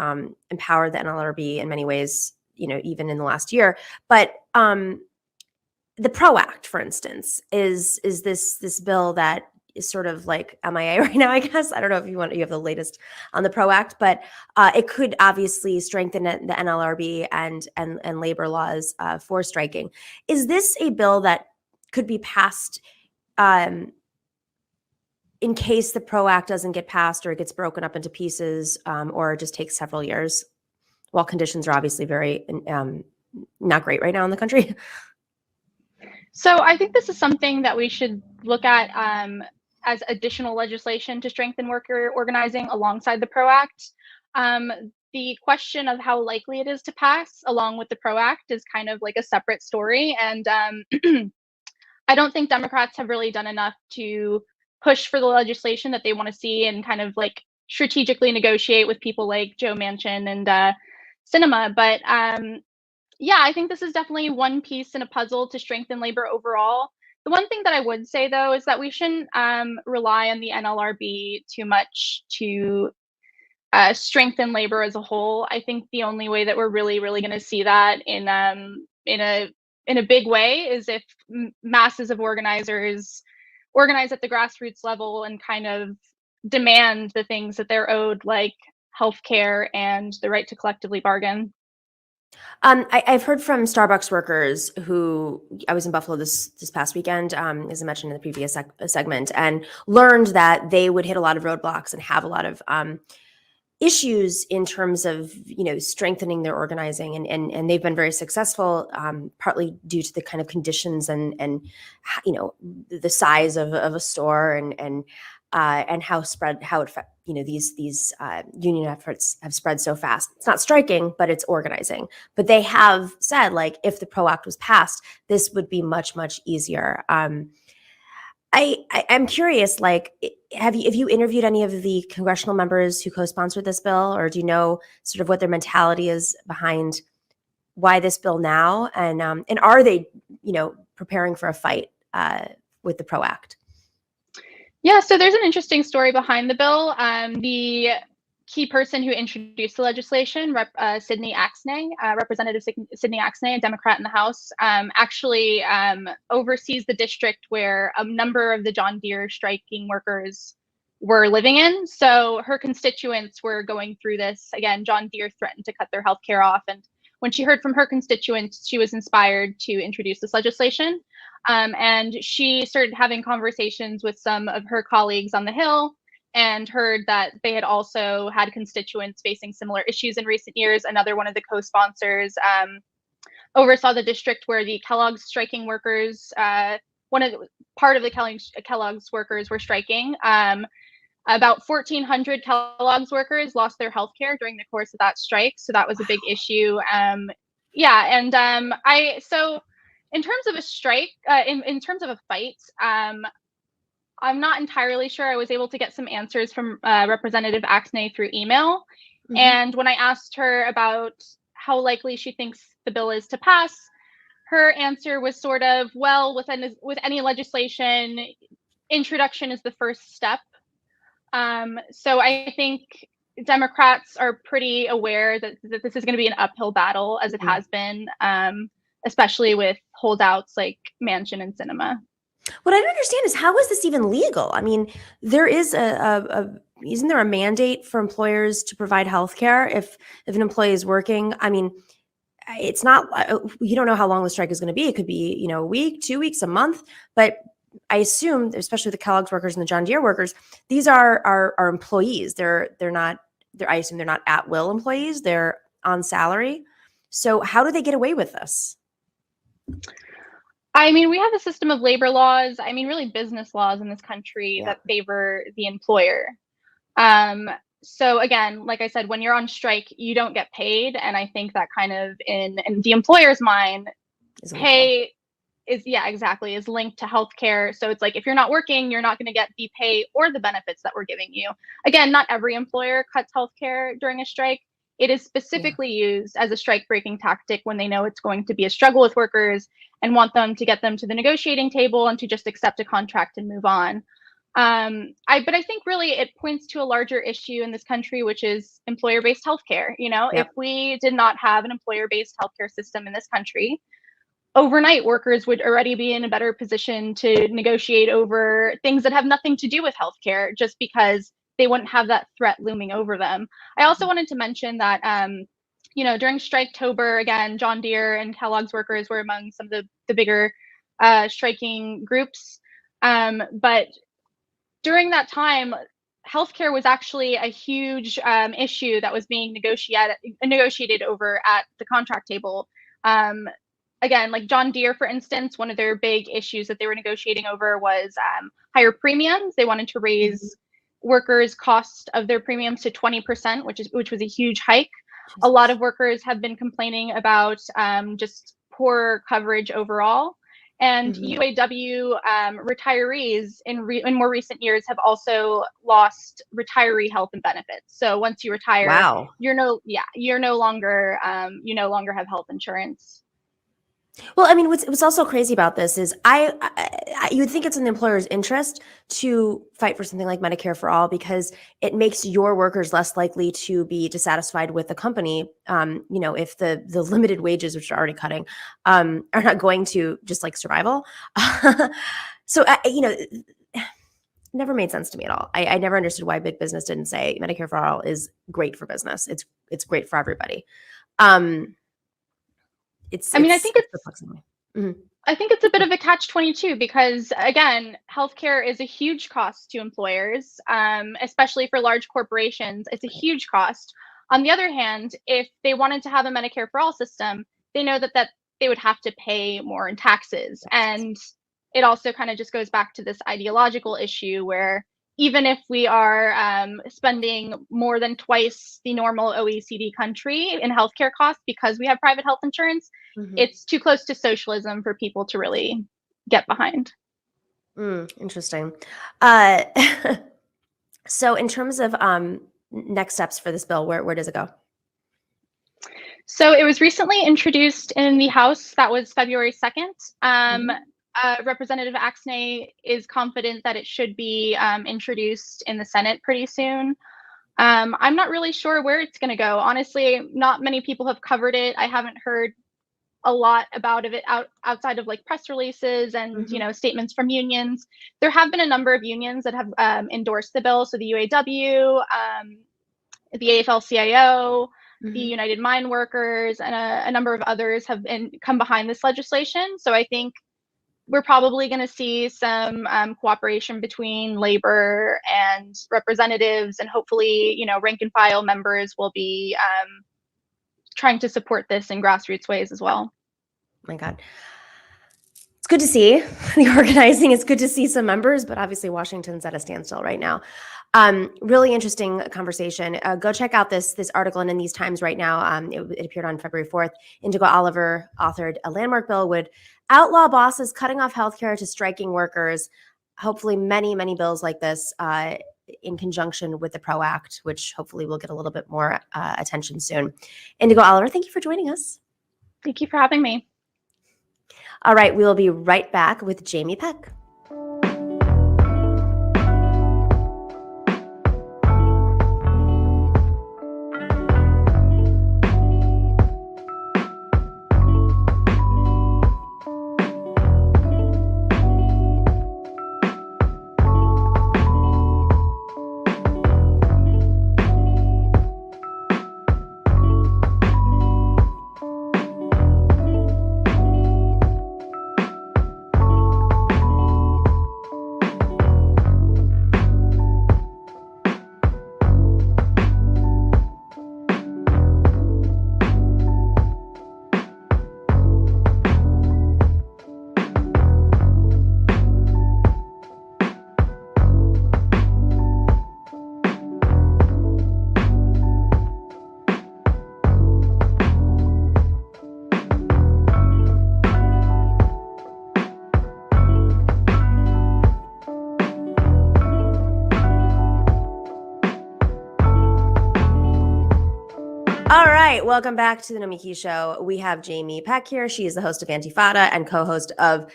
empowered the NLRB in many ways. Even in the last year, but the PRO Act, for instance, is this bill that is sort of like MIA right now, I guess. I don't know if you have the latest on the PRO Act, but it could obviously strengthen the NLRB and labor laws for striking. Is this a bill that could be passed in case the PRO Act doesn't get passed, or it gets broken up into pieces, or it just takes several years, while conditions are obviously very not great right now in the country? So I think this is something that we should look at as additional legislation to strengthen worker organizing alongside the PRO Act. The question of how likely it is to pass along with the PRO Act is kind of like a separate story. And I don't think Democrats have really done enough to push for the legislation that they want to see and kind of like strategically negotiate with people like Joe Manchin and Sinema. But yeah, I think this is definitely one piece in a puzzle to strengthen labor overall. The one thing that I would say, though, is that we shouldn't rely on the NLRB too much to strengthen labor as a whole. I think the only way that we're really going to see that in a big way is if masses of organizers organize at the grassroots level and kind of demand the things that they're owed, like healthcare and the right to collectively bargain. I've heard from Starbucks workers who I was in Buffalo this past weekend, as I mentioned in the previous segment, and learned that they would hit a lot of roadblocks and have a lot of issues in terms of strengthening their organizing, and they've been very successful, partly due to the kind of conditions and the size of a store and how these union efforts have spread so fast. It's not striking, but it's organizing. But they have said, like, if the PRO Act was passed, this would be much easier. I'm curious, like, have you interviewed any of the congressional members who co-sponsored this bill, or do you know sort of what their mentality is behind why this bill now, and are they preparing for a fight with the PRO Act? Yeah, so there's an interesting story behind the bill. The key person who introduced the legislation, Sydney Axnay, Representative Sydney Axnay, a Democrat in the House, actually oversees the district where a number of the John Deere striking workers were living in. So her constituents were going through this. Again, John Deere threatened to cut their health care off. And when she heard from her constituents, she was inspired to introduce this legislation. And she started having conversations with some of her colleagues on the Hill and heard that they had also had constituents facing similar issues in recent years. Another one of the co-sponsors oversaw the district where the Kellogg's striking workers, part of the Kellogg's workers were striking. About 1,400 Kellogg's workers lost their health care during the course of that strike. So that was a big issue. So in terms of a strike, in terms of a fight, I'm not entirely sure. I was able to get some answers from Representative Axnay through email. Mm-hmm. And when I asked her about how likely she thinks the bill is to pass, her answer was sort of, well, with any legislation, introduction is the first step. So I think Democrats are pretty aware that this is going to be an uphill battle, as it has been, especially with holdouts like Manchin and Sinema. What I don't understand is, how is this even legal? I mean, there is isn't there a mandate for employers to provide health care if an employee is working? I mean, it's not, you don't know how long the strike is going to be. It could be, a week, 2 weeks, a month, but I assume, especially the Kellogg's workers and the John Deere workers, these are employees. I assume they're not at will employees. They're on salary. So how do they get away with this? I mean, we have a system of labor laws, really business laws in this country that favor the employer. So again, like I said, when you're on strike, you don't get paid. And I think that kind of in the employer's mind, pay is linked to healthcare. So it's like, if you're not working, you're not going to get the pay or the benefits that we're giving you. Again, not every employer cuts healthcare during a strike. It is specifically used as a strike-breaking tactic when they know it's going to be a struggle with workers and want them to get them to the negotiating table and to just accept a contract and move on. But I think really it points to a larger issue in this country, which is employer-based healthcare. If we did not have an employer-based healthcare system in this country, overnight workers would already be in a better position to negotiate over things that have nothing to do with healthcare, just because they wouldn't have that threat looming over them. I also wanted to mention that, during Striketober, again, John Deere and Kellogg's workers were among some of the bigger striking groups. But during that time, healthcare was actually a huge issue that was being negotiated over at the contract table. Again, like John Deere, for instance, one of their big issues that they were negotiating over was higher premiums. They wanted to raise workers' cost of their premiums to 20%, which was a huge hike. A lot of workers have been complaining about just poor coverage overall. And UAW retirees in more recent years have also lost retiree health and benefits. So once you retire, you're no longer have health insurance. Well, I mean, what's also crazy about this is you would think it's in the employer's interest to fight for something like Medicare for all, because it makes your workers less likely to be dissatisfied with the company. If the limited wages, which are already cutting, are not going to just like survival. So, never made sense to me at all. I never understood why big business didn't say Medicare for all is great for business. It's great for everybody. I think it's a bit of a catch-22 because, again, healthcare is a huge cost to employers, especially for large corporations. It's a huge cost. On the other hand, if they wanted to have a Medicare for all system, they know that they would have to pay more in taxes. And it also kind of just goes back to this ideological issue where even if we are spending more than twice the normal OECD country in healthcare costs because we have private health insurance, it's too close to socialism for people to really get behind. Interesting. So in terms of next steps for this bill, where does it go? So it was recently introduced in the House. That was February 2nd. Representative Axnay is confident that it should be introduced in the Senate pretty soon. I'm not really sure where it's going to go. Honestly, not many people have covered it. I haven't heard a lot about it outside of like press releases and statements from unions. There have been a number of unions that have endorsed the bill. So the UAW, the AFL-CIO, the United Mine Workers, and a number of others have come behind this legislation. So I think we're probably going to see some cooperation between labor and representatives, and hopefully, rank and file members will be trying to support this in grassroots ways as well. My God. It's good to see the organizing. It's good to see some members, but obviously Washington's at a standstill right now. Really interesting conversation. Go check out this article, and in these times right now, it appeared on February 4th. Indigo Olivier authored a landmark bill would outlaw bosses cutting off healthcare to striking workers. Hopefully many, many bills like this in conjunction with the PRO Act, which hopefully will get a little bit more attention soon. Indigo Olivier, thank you for joining us. Thank you for having me. All right, we will be right back with Jamie Peck. right, welcome back to the Nomiki Show. We have Jamie Peck here. She is the host of Antifada and co-host of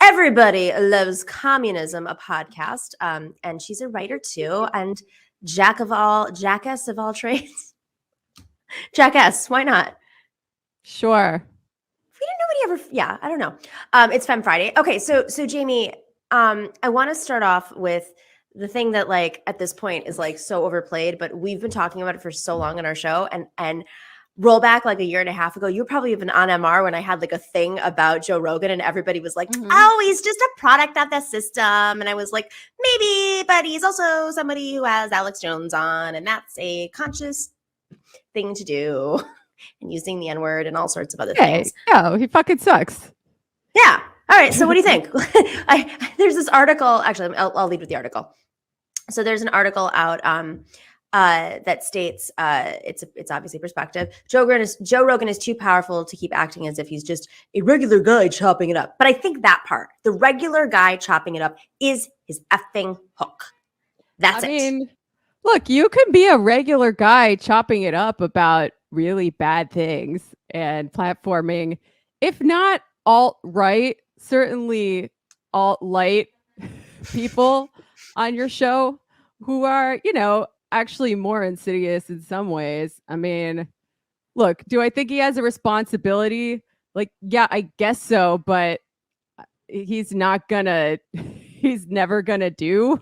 Everybody Loves Communism, a podcast. And she's a writer too, and jackass of all trades. Jackass, why not? Sure. We didn't nobody ever. Yeah, I don't know. It's Femme Friday. Okay, so Jamie, I want to start off with the thing that like at this point is like so overplayed, but we've been talking about it for so long on our show, and roll back like a year and a half ago, you were probably even on MR when I had like a thing about Joe Rogan, and everybody was like, oh, he's just a product of the system. And I was like, maybe, but he's also somebody who has Alex Jones on, and that's a conscious thing to do. And using the N-word and all sorts of other things. Yeah, he fucking sucks. Yeah. All right. So what do you think? There's this article. Actually, I'll lead with the article. So there's an article out that states it's obviously perspective. Joe Rogan is too powerful to keep acting as if he's just a regular guy chopping it up. But I think that part, the regular guy chopping it up, is his effing hook. That's it. I mean, look, you can be a regular guy chopping it up about really bad things and platforming, if not alt-right, certainly alt-light people on your show who are, actually more insidious in some ways. I mean, look, do I think he has a responsibility? Like, yeah, I guess so, but he's never gonna do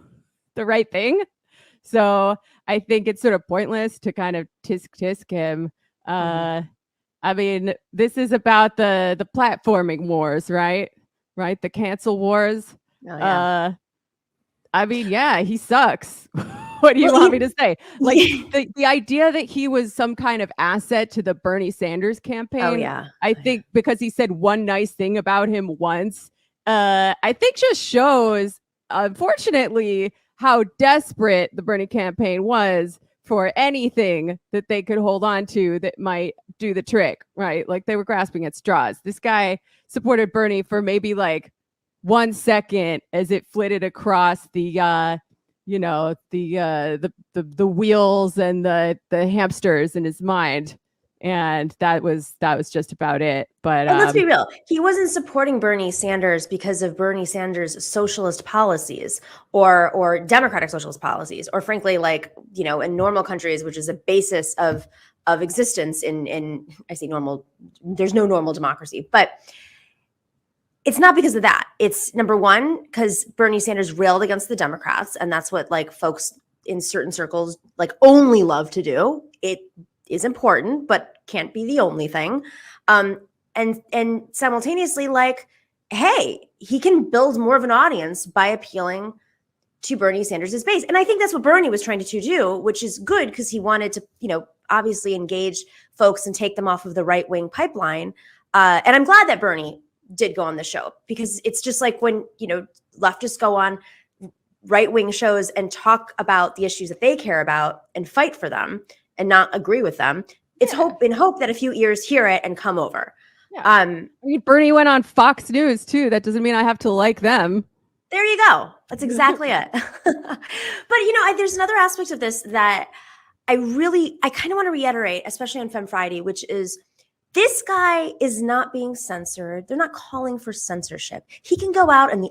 the right thing. So I think it's sort of pointless to kind of tisk him. I mean, this is about the platforming wars, right? The cancel wars. Oh, yeah. I mean, yeah, he sucks. What do you want me to say? Like the idea that he was some kind of asset to the Bernie Sanders campaign. Oh, yeah. I think because he said one nice thing about him once, I think just shows, unfortunately, how desperate the Bernie campaign was for anything that they could hold on to that might do the trick, right? Like they were grasping at straws. This guy supported Bernie for maybe like 1 second as it flitted across the wheels and the hamsters in his mind. And that was just about it. But let's be real. He wasn't supporting Bernie Sanders because of Bernie Sanders' socialist policies or democratic socialist policies, or frankly, like, in normal countries, which is a basis of existence in I say normal, there's no normal democracy, but it's not because of that. It's number one, because Bernie Sanders railed against the Democrats, and that's what like folks in certain circles like only love to do. It is important, but can't be the only thing. And simultaneously, like, hey, he can build more of an audience by appealing to Bernie Sanders' base. And I think that's what Bernie was trying to do, which is good because he wanted to, obviously engage folks and take them off of the right-wing pipeline. And I'm glad that Bernie did go on the show, because it's just like when, leftists go on right-wing shows and talk about the issues that they care about and fight for them and not agree with them. It's hope that a few ears hear it and come over. Yeah. I mean, Bernie went on Fox News too. That doesn't mean I have to like them. There you go. That's exactly it. But there's another aspect of this that I kind of want to reiterate, especially on Femme Friday, which is this guy is not being censored. They're not calling for censorship. He can go out and he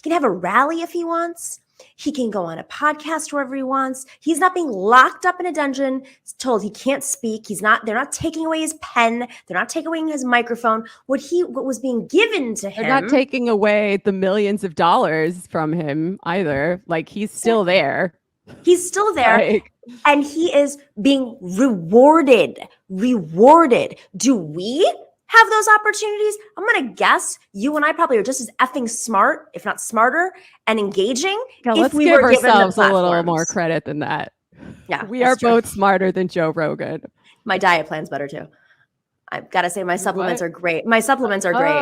can have a rally if he wants. He can go on a podcast wherever he wants. He's not being locked up in a dungeon, told he can't speak. They're not taking away his pen. They're not taking away his microphone. What was being given to him. They're not taking away the millions of dollars from him either. Like, he's still there. He's still there. And he is being rewarded. Do we have those opportunities? I'm going to guess you and I probably are just as effing smart, if not smarter, and engaging. Yeah, let's give ourselves a little more credit than that. Yeah, we are both smarter than Joe Rogan. My diet plan's better too. I've got to say my supplements are great. My supplements are great.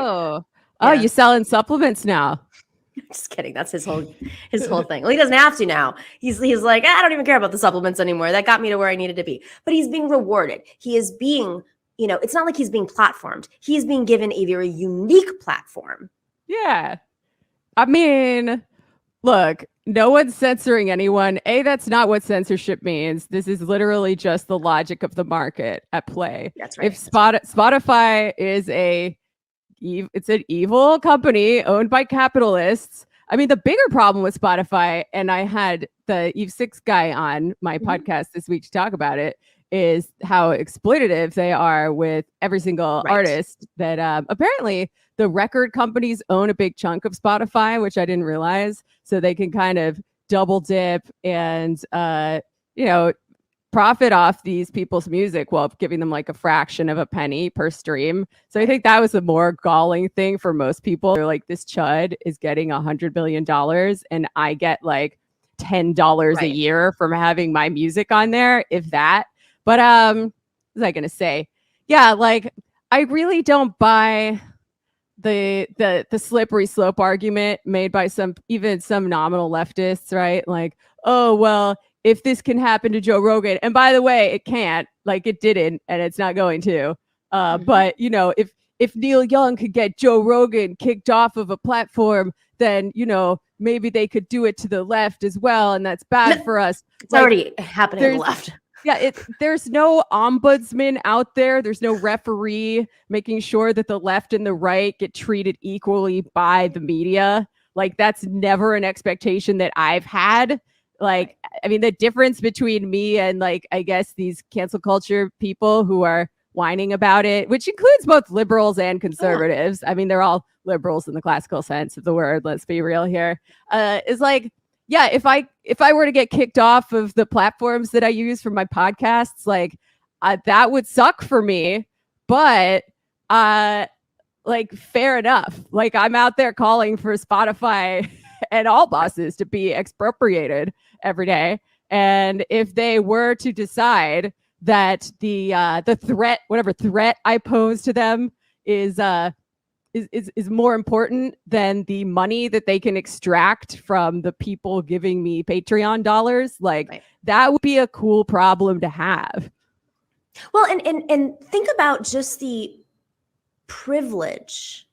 Oh, you selling supplements now? Just kidding. That's his whole thing. Well, he doesn't have to now. He's like, I don't even care about the supplements anymore. That got me to where I needed to be. But he's being rewarded. He is being, it's not like he's being platformed. He's being given a very unique platform. Yeah. I mean, Look, no one's censoring anyone. That's not what censorship means. This is literally just the logic of the market at play. That's right. If Spotify is it's an evil company owned by capitalists. I mean, the bigger problem with Spotify, and I had the Eve 6 guy on my podcast this week to talk about it, is how exploitative they are with every single artist that apparently the record companies own a big chunk of Spotify, which I didn't realize. So they can kind of double dip and, profit off these people's music while giving them like a fraction of a penny per stream. So I think that was a more galling thing for most people. They're like, this chud is getting $100 billion and I get like $10 a year from having my music on there, if that. But what was I gonna say? Yeah, like I really don't buy the slippery slope argument made by some nominal leftists, right? Like, oh well, if this can happen to Joe Rogan, and by the way, it can't, like it didn't, and it's not going to. But if Neil Young could get Joe Rogan kicked off of a platform, then maybe they could do it to the left as well, and that's bad for us. It's already happening to the left. Yeah, there's no ombudsman out there. There's no referee making sure that the left and the right get treated equally by the media. Like that's never an expectation that I've had. Like, I mean, the difference between me and like, I guess these cancel culture people who are whining about it, which includes both liberals and conservatives. I mean, they're all liberals in the classical sense of the word. Let's be real here. Is like, yeah, if I were to get kicked off of the platforms that I use for my podcasts, like that would suck for me. But like, fair enough. Like I'm out there calling for Spotify and all bosses to be expropriated every day. And if they were to decide that the threat, whatever threat I pose to them is more important than the money that they can extract from the people giving me Patreon dollars, like that would be a cool problem to have. Well, and think about just the privilege.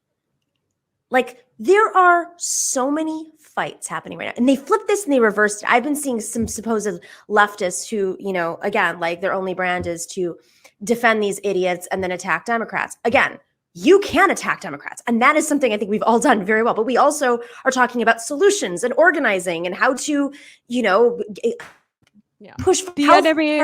Like there are so many fights happening right now, and they flipped this and they reversed it. I've been seeing some supposed leftists who, again, like their only brand is to defend these idiots and then attack Democrats. Again, you can attack Democrats, and that is something I think we've all done very well. But we also are talking about solutions and organizing and how to, push the enemy.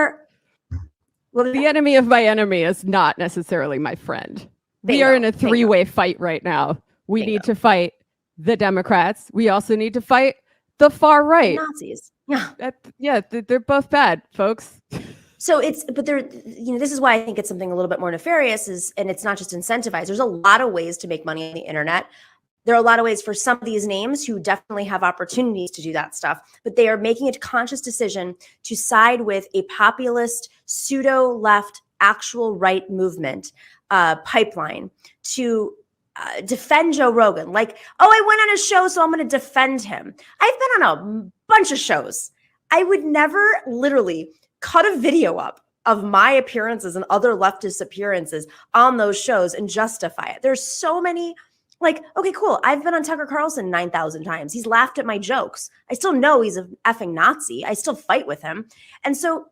The enemy of my enemy is not necessarily my friend. We are in a three-way fight right now. We need to fight the Democrats. We also need to fight the far right. Nazis. They're both bad, folks. So this is why I think it's something a little bit more nefarious and it's not just incentivized. There's a lot of ways to make money on the internet. There are a lot of ways for some of these names who definitely have opportunities to do that stuff, but they are making a conscious decision to side with a populist, pseudo-left, actual right movement pipeline to defend Joe Rogan. Like, oh, I went on a show, so I'm going to defend him. I've been on a bunch of shows. I would never literally cut a video up of my appearances and other leftist appearances on those shows and justify it. There's so many, like, okay, cool. I've been on Tucker Carlson 9,000 times. He's laughed at my jokes. I still know he's an effing Nazi. I still fight with him. And so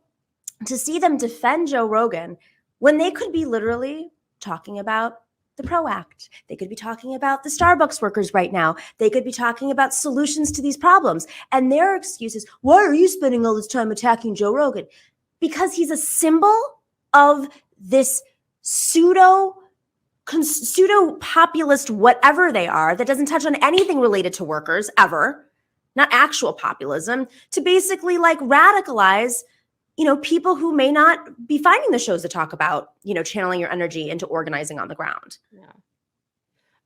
to see them defend Joe Rogan when they could be literally talking about the PRO Act. They could be talking about the Starbucks workers right now. They could be talking about solutions to these problems. And their excuse is, why are you spending all this time attacking Joe Rogan? Because he's a symbol of this pseudo populist, whatever they are, that doesn't touch on anything related to workers ever, not actual populism, to basically like radicalize people who may not be finding the shows to talk about, channeling your energy into organizing on the ground. Yeah.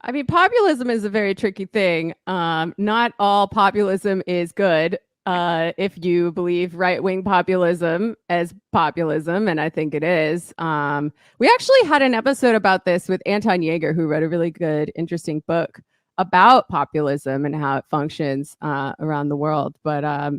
I mean, populism is a very tricky thing. Not all populism is good. If you believe right-wing populism as populism, and I think it is. We actually had an episode about this with Anton Yeager, who wrote a really good, interesting book about populism and how it functions around the world. But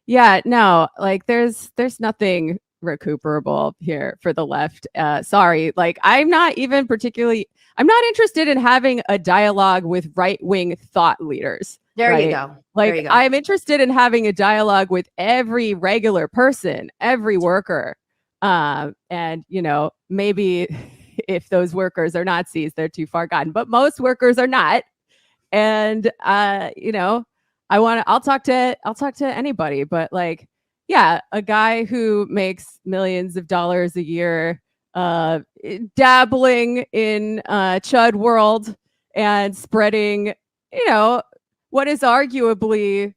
there's nothing recuperable here for the left. Sorry, like I'm not interested in having a dialogue with right-wing thought leaders. There right? you go. Like there you go. I'm interested in having a dialogue with every regular person, every worker. And maybe if those workers are Nazis, they're too far gone, but most workers are not. And I'll talk to anybody, but like, yeah, a guy who makes millions of dollars a year, dabbling in chud world and spreading, what is arguably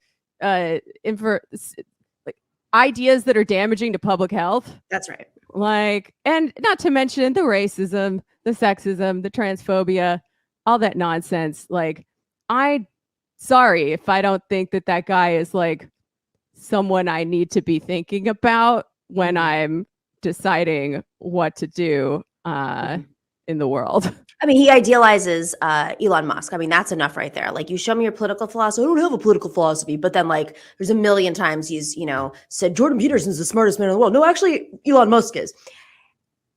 ideas that are damaging to public health. That's right. Like, and not to mention the racism, the sexism, the transphobia, all that nonsense. Like, sorry if I don't think that guy is like someone I need to be thinking about when I'm deciding what to do in the world. I mean, he idealizes Elon Musk. I mean, that's enough right there. Like, you show me your political philosophy. I don't have a political philosophy, but then like there's a million times he's, said Jordan Peterson's the smartest man in the world. No, actually, Elon Musk is.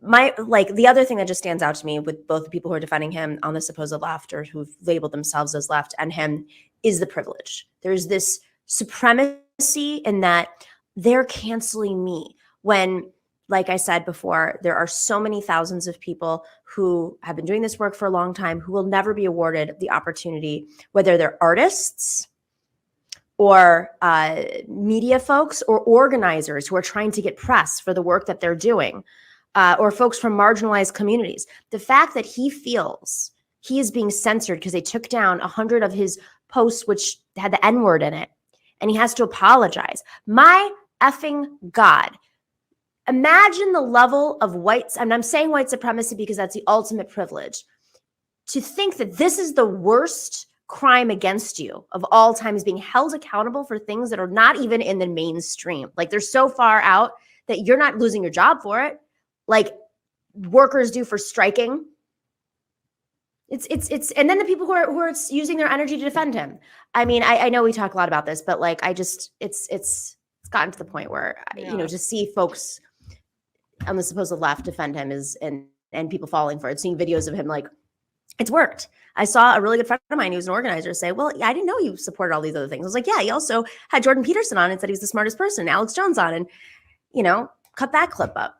The other thing that just stands out to me with both the people who are defending him on the supposed left or who've labeled themselves as left and him is the privilege. There's this supremacy in that they're canceling me when, like I said before, there are so many thousands of people who have been doing this work for a long time who will never be awarded the opportunity, whether they're artists or media folks or organizers who are trying to get press for the work that they're doing, or folks from marginalized communities. The fact that he feels he is being censored because they took down 100 of his posts which had the N-word in it, and he has to apologize. My effing God. Imagine the level of and I'm saying white supremacy because that's the ultimate privilege, to think that this is the worst crime against you of all time, is being held accountable for things that are not even in the mainstream. Like, they're so far out that you're not losing your job for it, like workers do for striking. It's and then the people who are using their energy to defend him. I mean, I know we talk a lot about this, but like, it's gotten to the point where to see folks on the supposed left defend him and people falling for it, seeing videos of him, like, it's worked. I saw a really good friend of mine who's an organizer say, well, I didn't know you supported all these other things. I was like, yeah, he also had Jordan Peterson on and said he was the smartest person, Alex Jones on, and cut that clip up.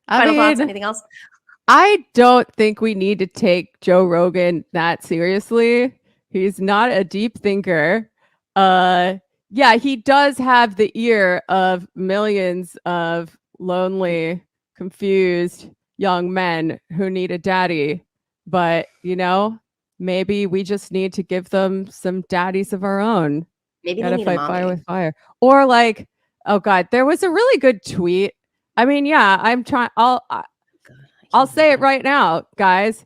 Final thoughts, anything else? I don't think we need to take Joe Rogan that seriously. He's not a deep thinker. Yeah, he does have the ear of millions of lonely, confused young men who need a daddy. But, maybe we just need to give them some daddies of our own. Maybe gotta they need fight a mommy. fire with fire. Or like, oh God, there was a really good tweet. I mean, yeah, I'm trying. I'll say it right now, guys.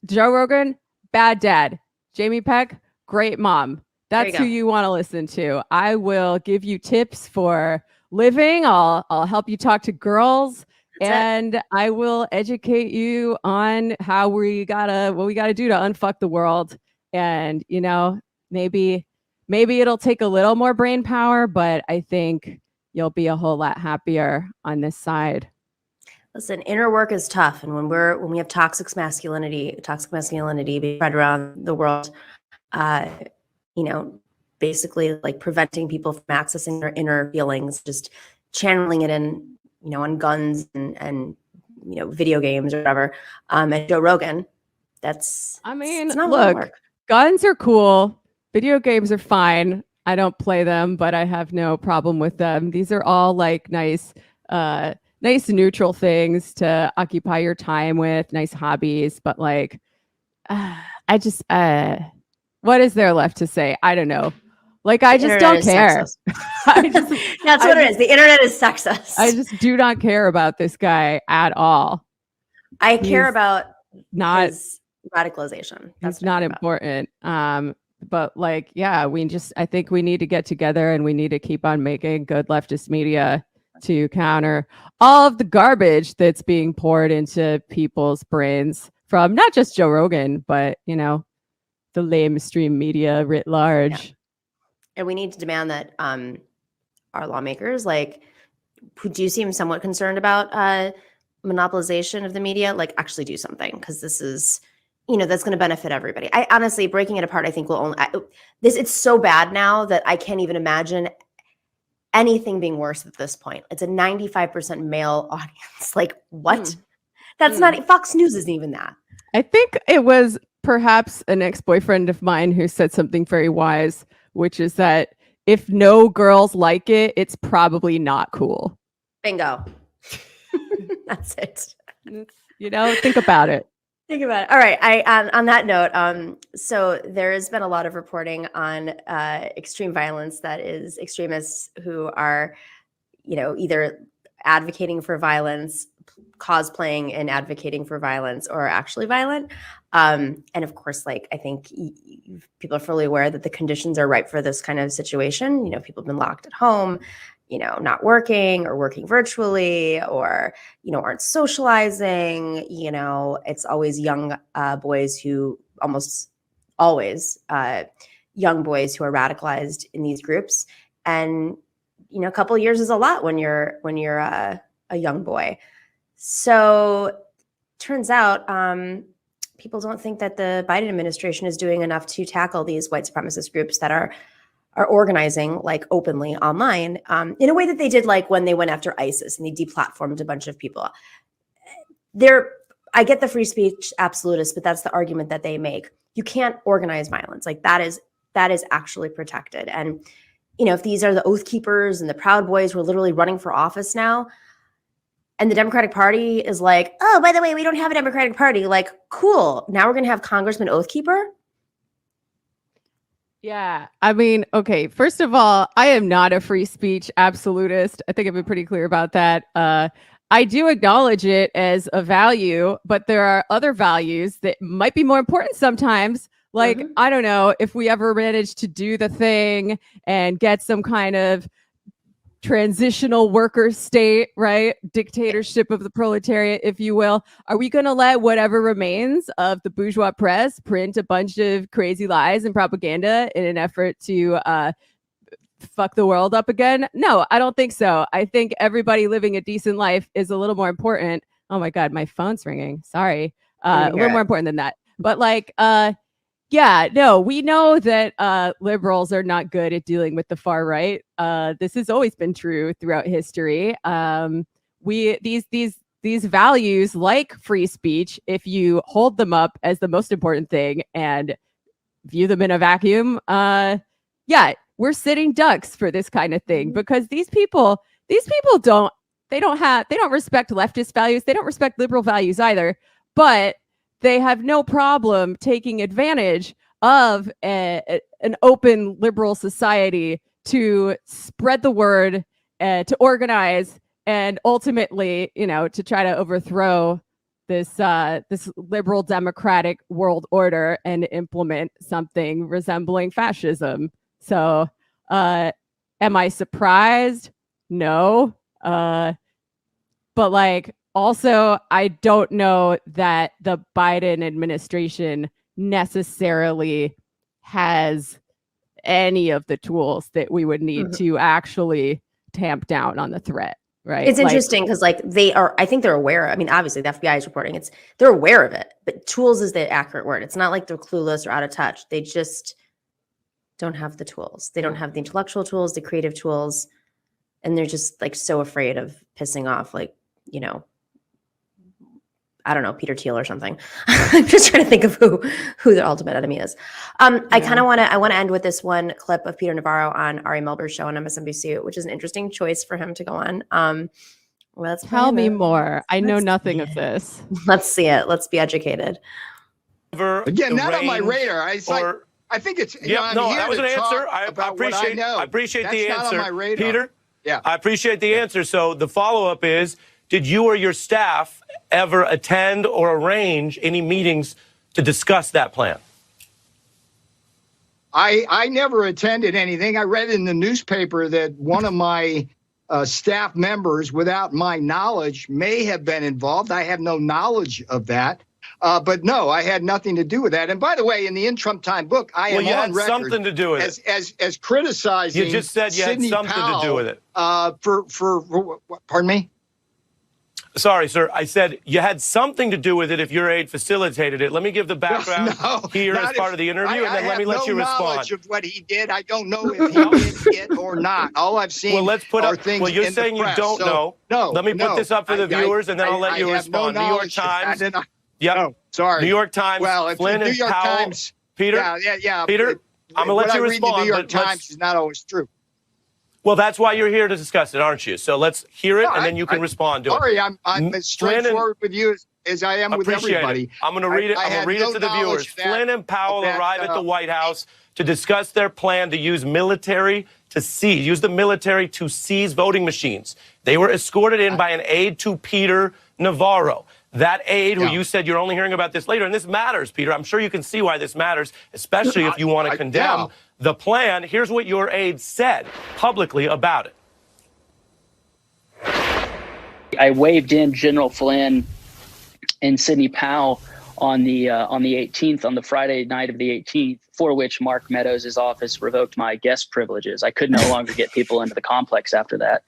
Joe Rogan, bad dad. Jamie Peck, great mom. That's who you want to listen to. I will give you tips for living. I'll help you talk to girls. And I will educate you on what we gotta do to unfuck the world. And maybe it'll take a little more brain power, but I think you'll be a whole lot happier on this side. Listen, inner work is tough, and when we have toxic masculinity being spread around the world, basically like preventing people from accessing their inner feelings, just channeling it in, on guns and video games or whatever. And Joe Rogan, it's not look, work. Guns are cool. Video games are fine. I don't play them, but I have no problem with them. These are all like nice neutral things to occupy your time with, nice hobbies. But like, what is there left to say? I don't know. Like, I just don't care. That's what it is. The internet is sexist. I just do not care about this guy at all. I care about his radicalization. That's not important. But like, yeah, I think we need to get together and we need to keep on making good leftist media to counter all of the garbage that's being poured into people's brains from not just Joe Rogan, but, the lamestream media writ large. Yeah. And we need to demand that our lawmakers who do seem somewhat concerned about monopolization of the media, like actually do something, because this is, that's going to benefit everybody. I honestly, breaking it apart, I think will only it's so bad now that I can't even imagine anything being worse at this point. It's a 95% male audience. Like what? That's not Fox News isn't even that. I think it was perhaps an ex-boyfriend of mine who said something very wise, which is that if no girls like it, it's probably not cool. Bingo. That's it. Think about it. Think about it. All right. On that note, so there has been a lot of reporting on extreme violence, that is extremists who are, either advocating for violence, cosplaying and advocating for violence, or actually violent. And of course, I think people are fully aware that the conditions are ripe for this kind of situation. People have been locked at home, not working or working virtually, or, aren't socializing. It's always young boys who almost always young boys who are radicalized in these groups. And, a couple of years is a lot when you're a young boy. So turns out people don't think that the Biden administration is doing enough to tackle these white supremacist groups that are organizing openly online in a way that they did when they went after ISIS and they deplatformed a bunch of people. I get the free speech absolutist, but that's the argument that they make. You can't organize violence. That is actually protected. And, if these are the Oath Keepers and the Proud Boys who are literally running for office now, and the Democratic Party is oh, by the way, we don't have a Democratic Party. Cool. Now we're going to have Congressman Oath Keeper. Yeah. I mean, okay. First of all, I am not a free speech absolutist. I think I've been pretty clear about that. I do acknowledge it as a value, but there are other values that might be more important sometimes. I don't know, if we ever manage to do the thing and get some kind of transitional worker state, right? Dictatorship of the proletariat, if you will. Are we going to let whatever remains of the bourgeois press print a bunch of crazy lies and propaganda in an effort to fuck the world up again? No, I don't think so. I think everybody living a decent life is a little more important. Oh my God, my phone's ringing. Sorry. A little more important than that. But yeah, no, we know that liberals are not good at dealing with the far right. This has always been true throughout history. These values like free speech, if you hold them up as the most important thing and view them in a vacuum, we're sitting ducks for this kind of thing, because these people don't respect leftist values. They don't respect liberal values either, but they have no problem taking advantage of an open liberal society to spread the word, to organize, and ultimately, to try to overthrow this liberal democratic world order and implement something resembling fascism. So, am I surprised? No. But also, I don't know that the Biden administration necessarily has any of the tools that we would need to actually tamp down on the threat, right? It's interesting because I think they're aware. I mean, obviously the FBI is reporting they're aware of it, but tools is the accurate word. It's not like they're clueless or out of touch. They just don't have the tools. They don't have the intellectual tools, the creative tools, and they're just so afraid of pissing off I don't know, Peter Thiel or something. I'm just trying to think of who their ultimate enemy is. I want to end with this one clip of Peter Navarro on Ari Melber's show on MSNBC, which is an interesting choice for him to go on. Let's tell me more. I know nothing of this. Let's see it. Let's be educated. Again, not on my radar. I think it's that was an answer. I appreciate the answer, not on my radar. Peter. Yeah, I appreciate the answer. So the follow-up is: did you or your staff ever attend or arrange any meetings to discuss that plan? I never attended anything. I read in the newspaper that one of my staff members, without my knowledge, may have been involved. I have no knowledge of that. But no, I had nothing to do with that. And by the way, in the In Trump Time book, I am on record something to do with it. As criticizing. You just said you Sidney had something Powell, to do with it. For pardon me? Sorry, sir. I said you had something to do with it if your aide facilitated it. Let me give the background here as part of the interview, and then let me let you respond. I have no knowledge of what he did. I don't know if he did it or not. All I've seen are things well, you're in saying the press. you don't know. No. Let me put this up for the viewers, and then I'll let you respond. New York Times. Yep. Oh, sorry. New York Times. Well, Flynn and Powell. Times, Peter. Yeah. Peter, I'm gonna let you respond. What I read in the New York Times is not always true. Well, that's why you're here to discuss it, aren't you? So let's hear it, and then you can respond to it. Sorry, I'm as straightforward with you as I am with everybody. I'm going to read it. I'm going to read it to the viewers. Flynn and Powell arrive at the White House to discuss their plan to use the military to seize voting machines. They were escorted in by an aide to Peter Navarro. That aide, who you said you're only hearing about this later, and this matters, Peter. I'm sure you can see why this matters, especially if you want to condemn the plan. Here's what your aide said publicly about it. I waved in General Flynn and Sidney Powell on the 18th, on the Friday night of the 18th, for which Mark Meadows' office revoked my guest privileges. I could no longer get people into the complex after that.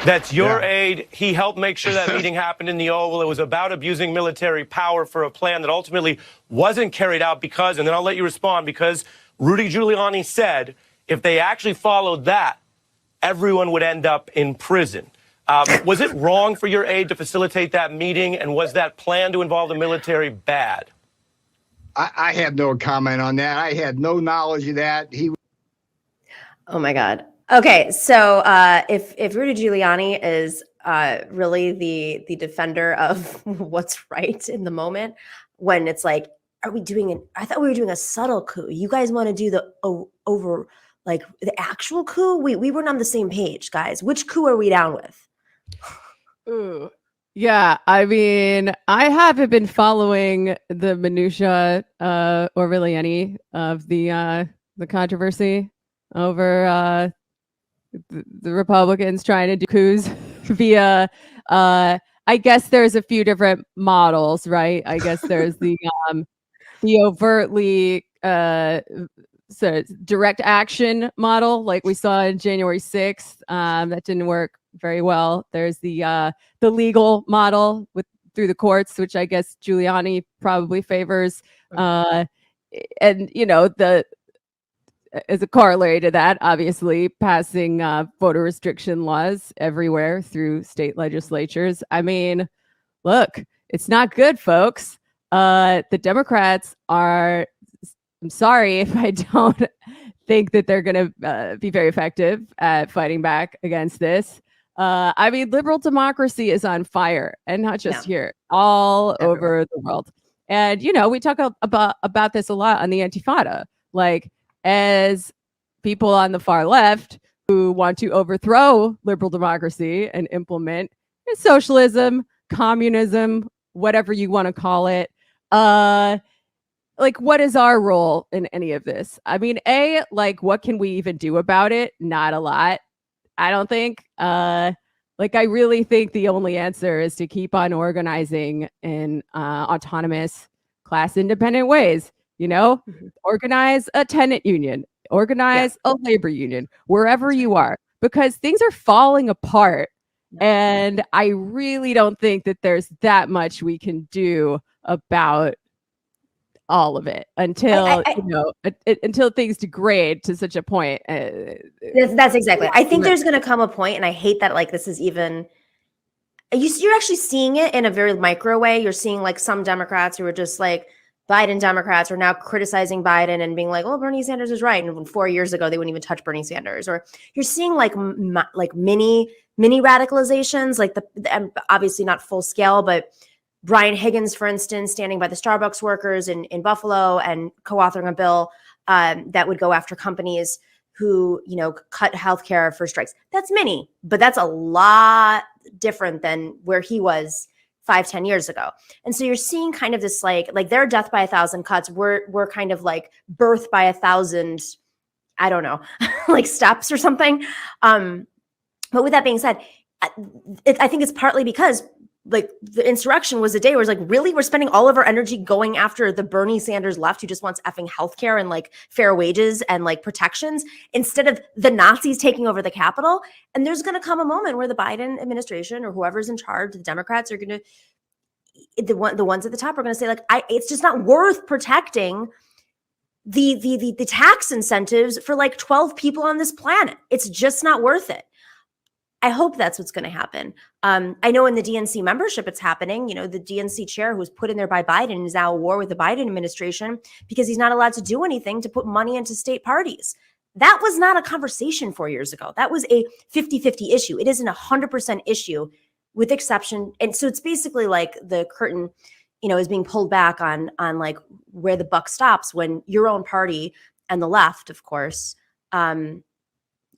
That's your aide. He helped make sure that meeting happened in the Oval. It was about abusing military power for a plan that ultimately wasn't carried out because, and then I'll let you respond, because Rudy Giuliani said if they actually followed that, everyone would end up in prison. Was it wrong for your aide to facilitate that meeting, and was that plan to involve the military bad? I have no comment on that. I had no knowledge of that. Oh my God. Okay, so if Rudy Giuliani is really the defender of what's right in the moment, when it's like, I thought we were doing a subtle coup. You guys want to do the the actual coup? We weren't on the same page, guys. Which coup are we down with? Ooh. Yeah, I mean, I haven't been following the minutia or really any of the controversy over the Republicans trying to do coups via I guess there's a few different models, right? I guess there's the overtly sort of direct action model like we saw in January 6th. That didn't work very well. There's the legal model through the courts, which I guess Giuliani probably favors. And as a corollary to that, obviously passing voter restriction laws everywhere through state legislatures. I mean, look, it's not good, folks. The Democrats are, I'm sorry if I don't think that they're going to be very effective at fighting back against this. I mean, liberal democracy is on fire, and not just here, all over the world. And, we talk about this a lot on the Antifada, like, as people on the far left who want to overthrow liberal democracy and implement socialism, communism, whatever you want to call it. Like, what is our role in any of this? I mean, what can we even do about it? Not a lot, I don't think. I really think the only answer is to keep on organizing in autonomous, class-independent ways. Organize a tenant union, organize a labor union, wherever you are, because things are falling apart. And I really don't think that there's that much we can do about all of it until, until things degrade to such a point. That's exactly. I think there's going to come a point, and I hate that, this is even, you're actually seeing it in a very micro way. You're seeing some Democrats who are just Biden Democrats are now criticizing Biden and being like, "Oh, Bernie Sanders is right." And 4 years ago, they wouldn't even touch Bernie Sanders. Or you're seeing mini radicalizations, and obviously not full scale, but Brian Higgins, for instance, standing by the Starbucks workers in Buffalo and co-authoring a bill that would go after companies who, cut healthcare for strikes. That's mini, but that's a lot different than where he was 5-10 years ago. And so you're seeing kind of this their death by 1,000 cuts, we're kind of birth by 1,000, I don't know, steps or something. But with that being said, I think it's partly because like the insurrection was a day where it's like, really, we're spending all of our energy going after the Bernie Sanders left who just wants effing healthcare and like fair wages and like protections instead of the Nazis taking over the Capitol. And there's going to come a moment where the Biden administration or whoever's in charge, the Democrats are going to, the ones at the top are going to say like, it's just not worth protecting the tax incentives for like 12 people on this planet. It's just not worth it. I hope that's what's going to happen. I know in the DNC membership, it's happening. You know, the DNC chair who was put in there by Biden is now at war with the Biden administration because he's not allowed to do anything to put money into state parties. That was not a conversation 4 years ago. That was a 50-50 issue. It isn't 100% issue with exception. And so it's basically like the curtain, you know, is being pulled back on like where the buck stops when your own party and the left, of course,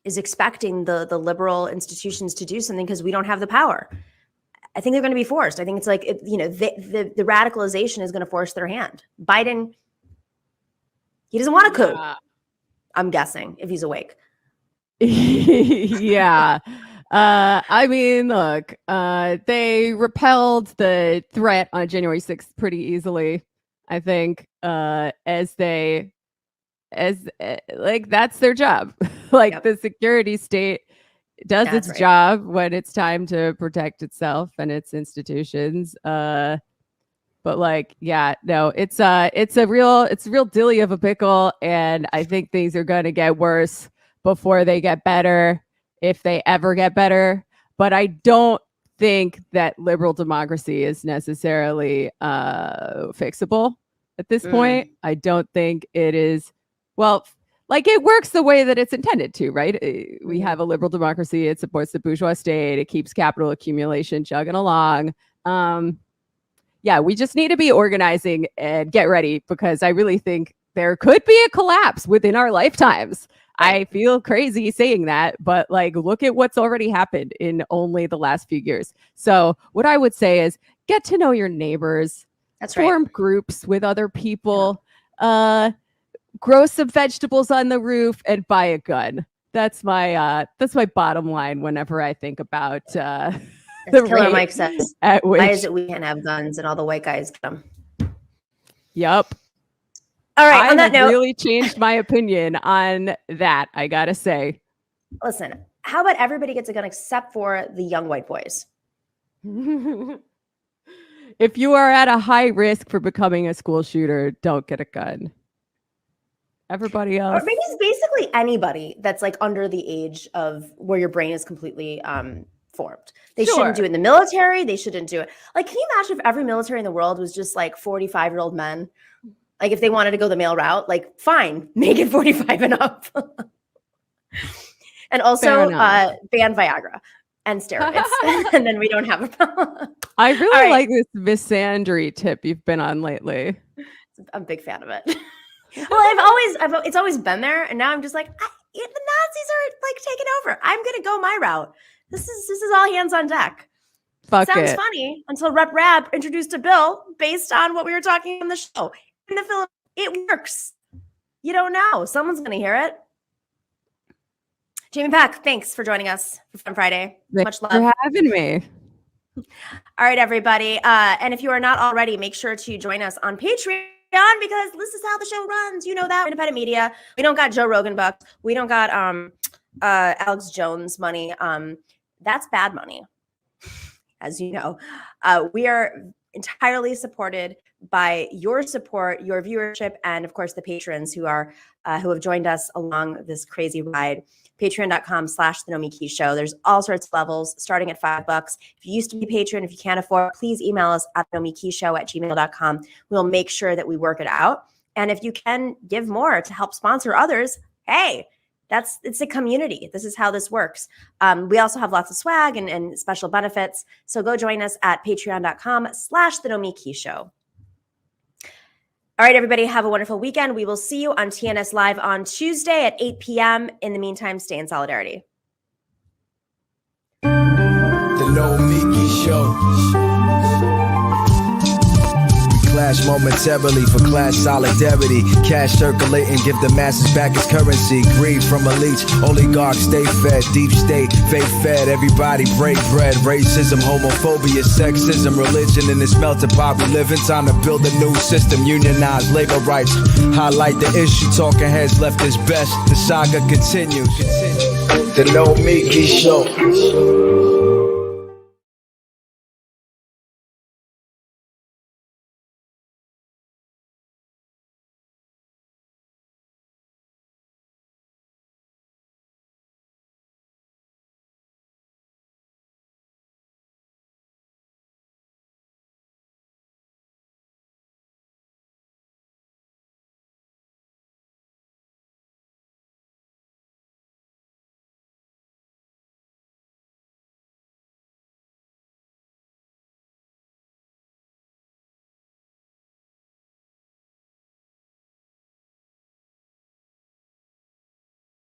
is expecting the liberal institutions to do something because we don't have the power. I think they're going to be forced. I think it's like, the radicalization is going to force their hand. Biden, he doesn't want a coup. I'm guessing if he's awake. Yeah. I mean, look, they repelled the threat on January 6th pretty easily, I think, like that's their job. Like yep. The security state does its job when it's time to protect itself and its institutions. But like, yeah, no, it's a real dilly of a pickle, and I think things are going to get worse before they get better, if they ever get better. But I don't think that liberal democracy is necessarily fixable at this point. I don't think it is. Well, like it works the way that it's intended to, right? We have a liberal democracy. It supports the bourgeois state. It keeps capital accumulation chugging along. Yeah, we just need to be organizing and get ready, because I really think there could be a collapse within our lifetimes. I feel crazy saying that, but like, look at what's already happened in only the last few years. So what I would say is get to know your neighbors. That's form groups with other people. Grow some vegetables on the roof and buy a gun. That's my bottom line whenever I think about the Killer Mike says, at which... why is it we can't have guns and all the white guys get them? Yep. All right. On that note, really changed my opinion on that, I gotta say. Listen, how about everybody gets a gun except for the young white boys? If you are at a high risk for becoming a school shooter, don't get a gun. Everybody else. Or maybe it's basically anybody that's like under the age of where your brain is completely formed. They shouldn't do it in the military. They shouldn't do it. Like, can you imagine if every military in the world was just like 45-year-old men? Like if they wanted to go the male route, like fine, make it 45 and up. And also ban Viagra and steroids. And then we don't have a problem. I really like this misandry tip you've been on lately. I'm a big fan of it. Well, it's always been there, and now I'm just like, the Nazis are like taking over. I'm gonna go my route. This is all hands on deck. Sounds funny until Rep Rabb introduced a bill based on what we were talking on the show. In the Philippines, it works. You don't know. Someone's gonna hear it. Jamie Peck, thanks for joining us for Fun Friday. Thanks Much love for having me. All right, everybody. And if you are not already, make sure to join us on Patreon, because this is how the show runs. You know that. Independent media. We don't got Joe Rogan bucks. We don't got Alex Jones money. That's bad money, as you know. We are entirely supported by your support, your viewership, and of course the patrons who have joined us along this crazy ride. Patreon.com/The Nomiki Show. There's all sorts of levels starting at $5. If you used to be a patron, if you can't afford, please email us at nomikishow@gmail.com. We'll make sure that we work it out. And if you can give more to help sponsor others, hey, it's a community. This is how this works. We also have lots of swag and special benefits. So go join us at patreon.com/The Nomiki Show. All right, everybody, have a wonderful weekend. We will see you on TNS Live on Tuesday at 8 p.m. In the meantime, stay in solidarity. The Nomiki Show. We clash clash momentarily for class solidarity. Cash circulating, give the masses back its currency. Greed from elites, oligarchs stay fed. Deep state, fake fed, everybody break bread. Racism, homophobia, sexism, religion in this melting pot we live in. Time to build a new system, unionize labor rights. Highlight the issue, talking heads left is best. The saga continues. The Nomiki Show.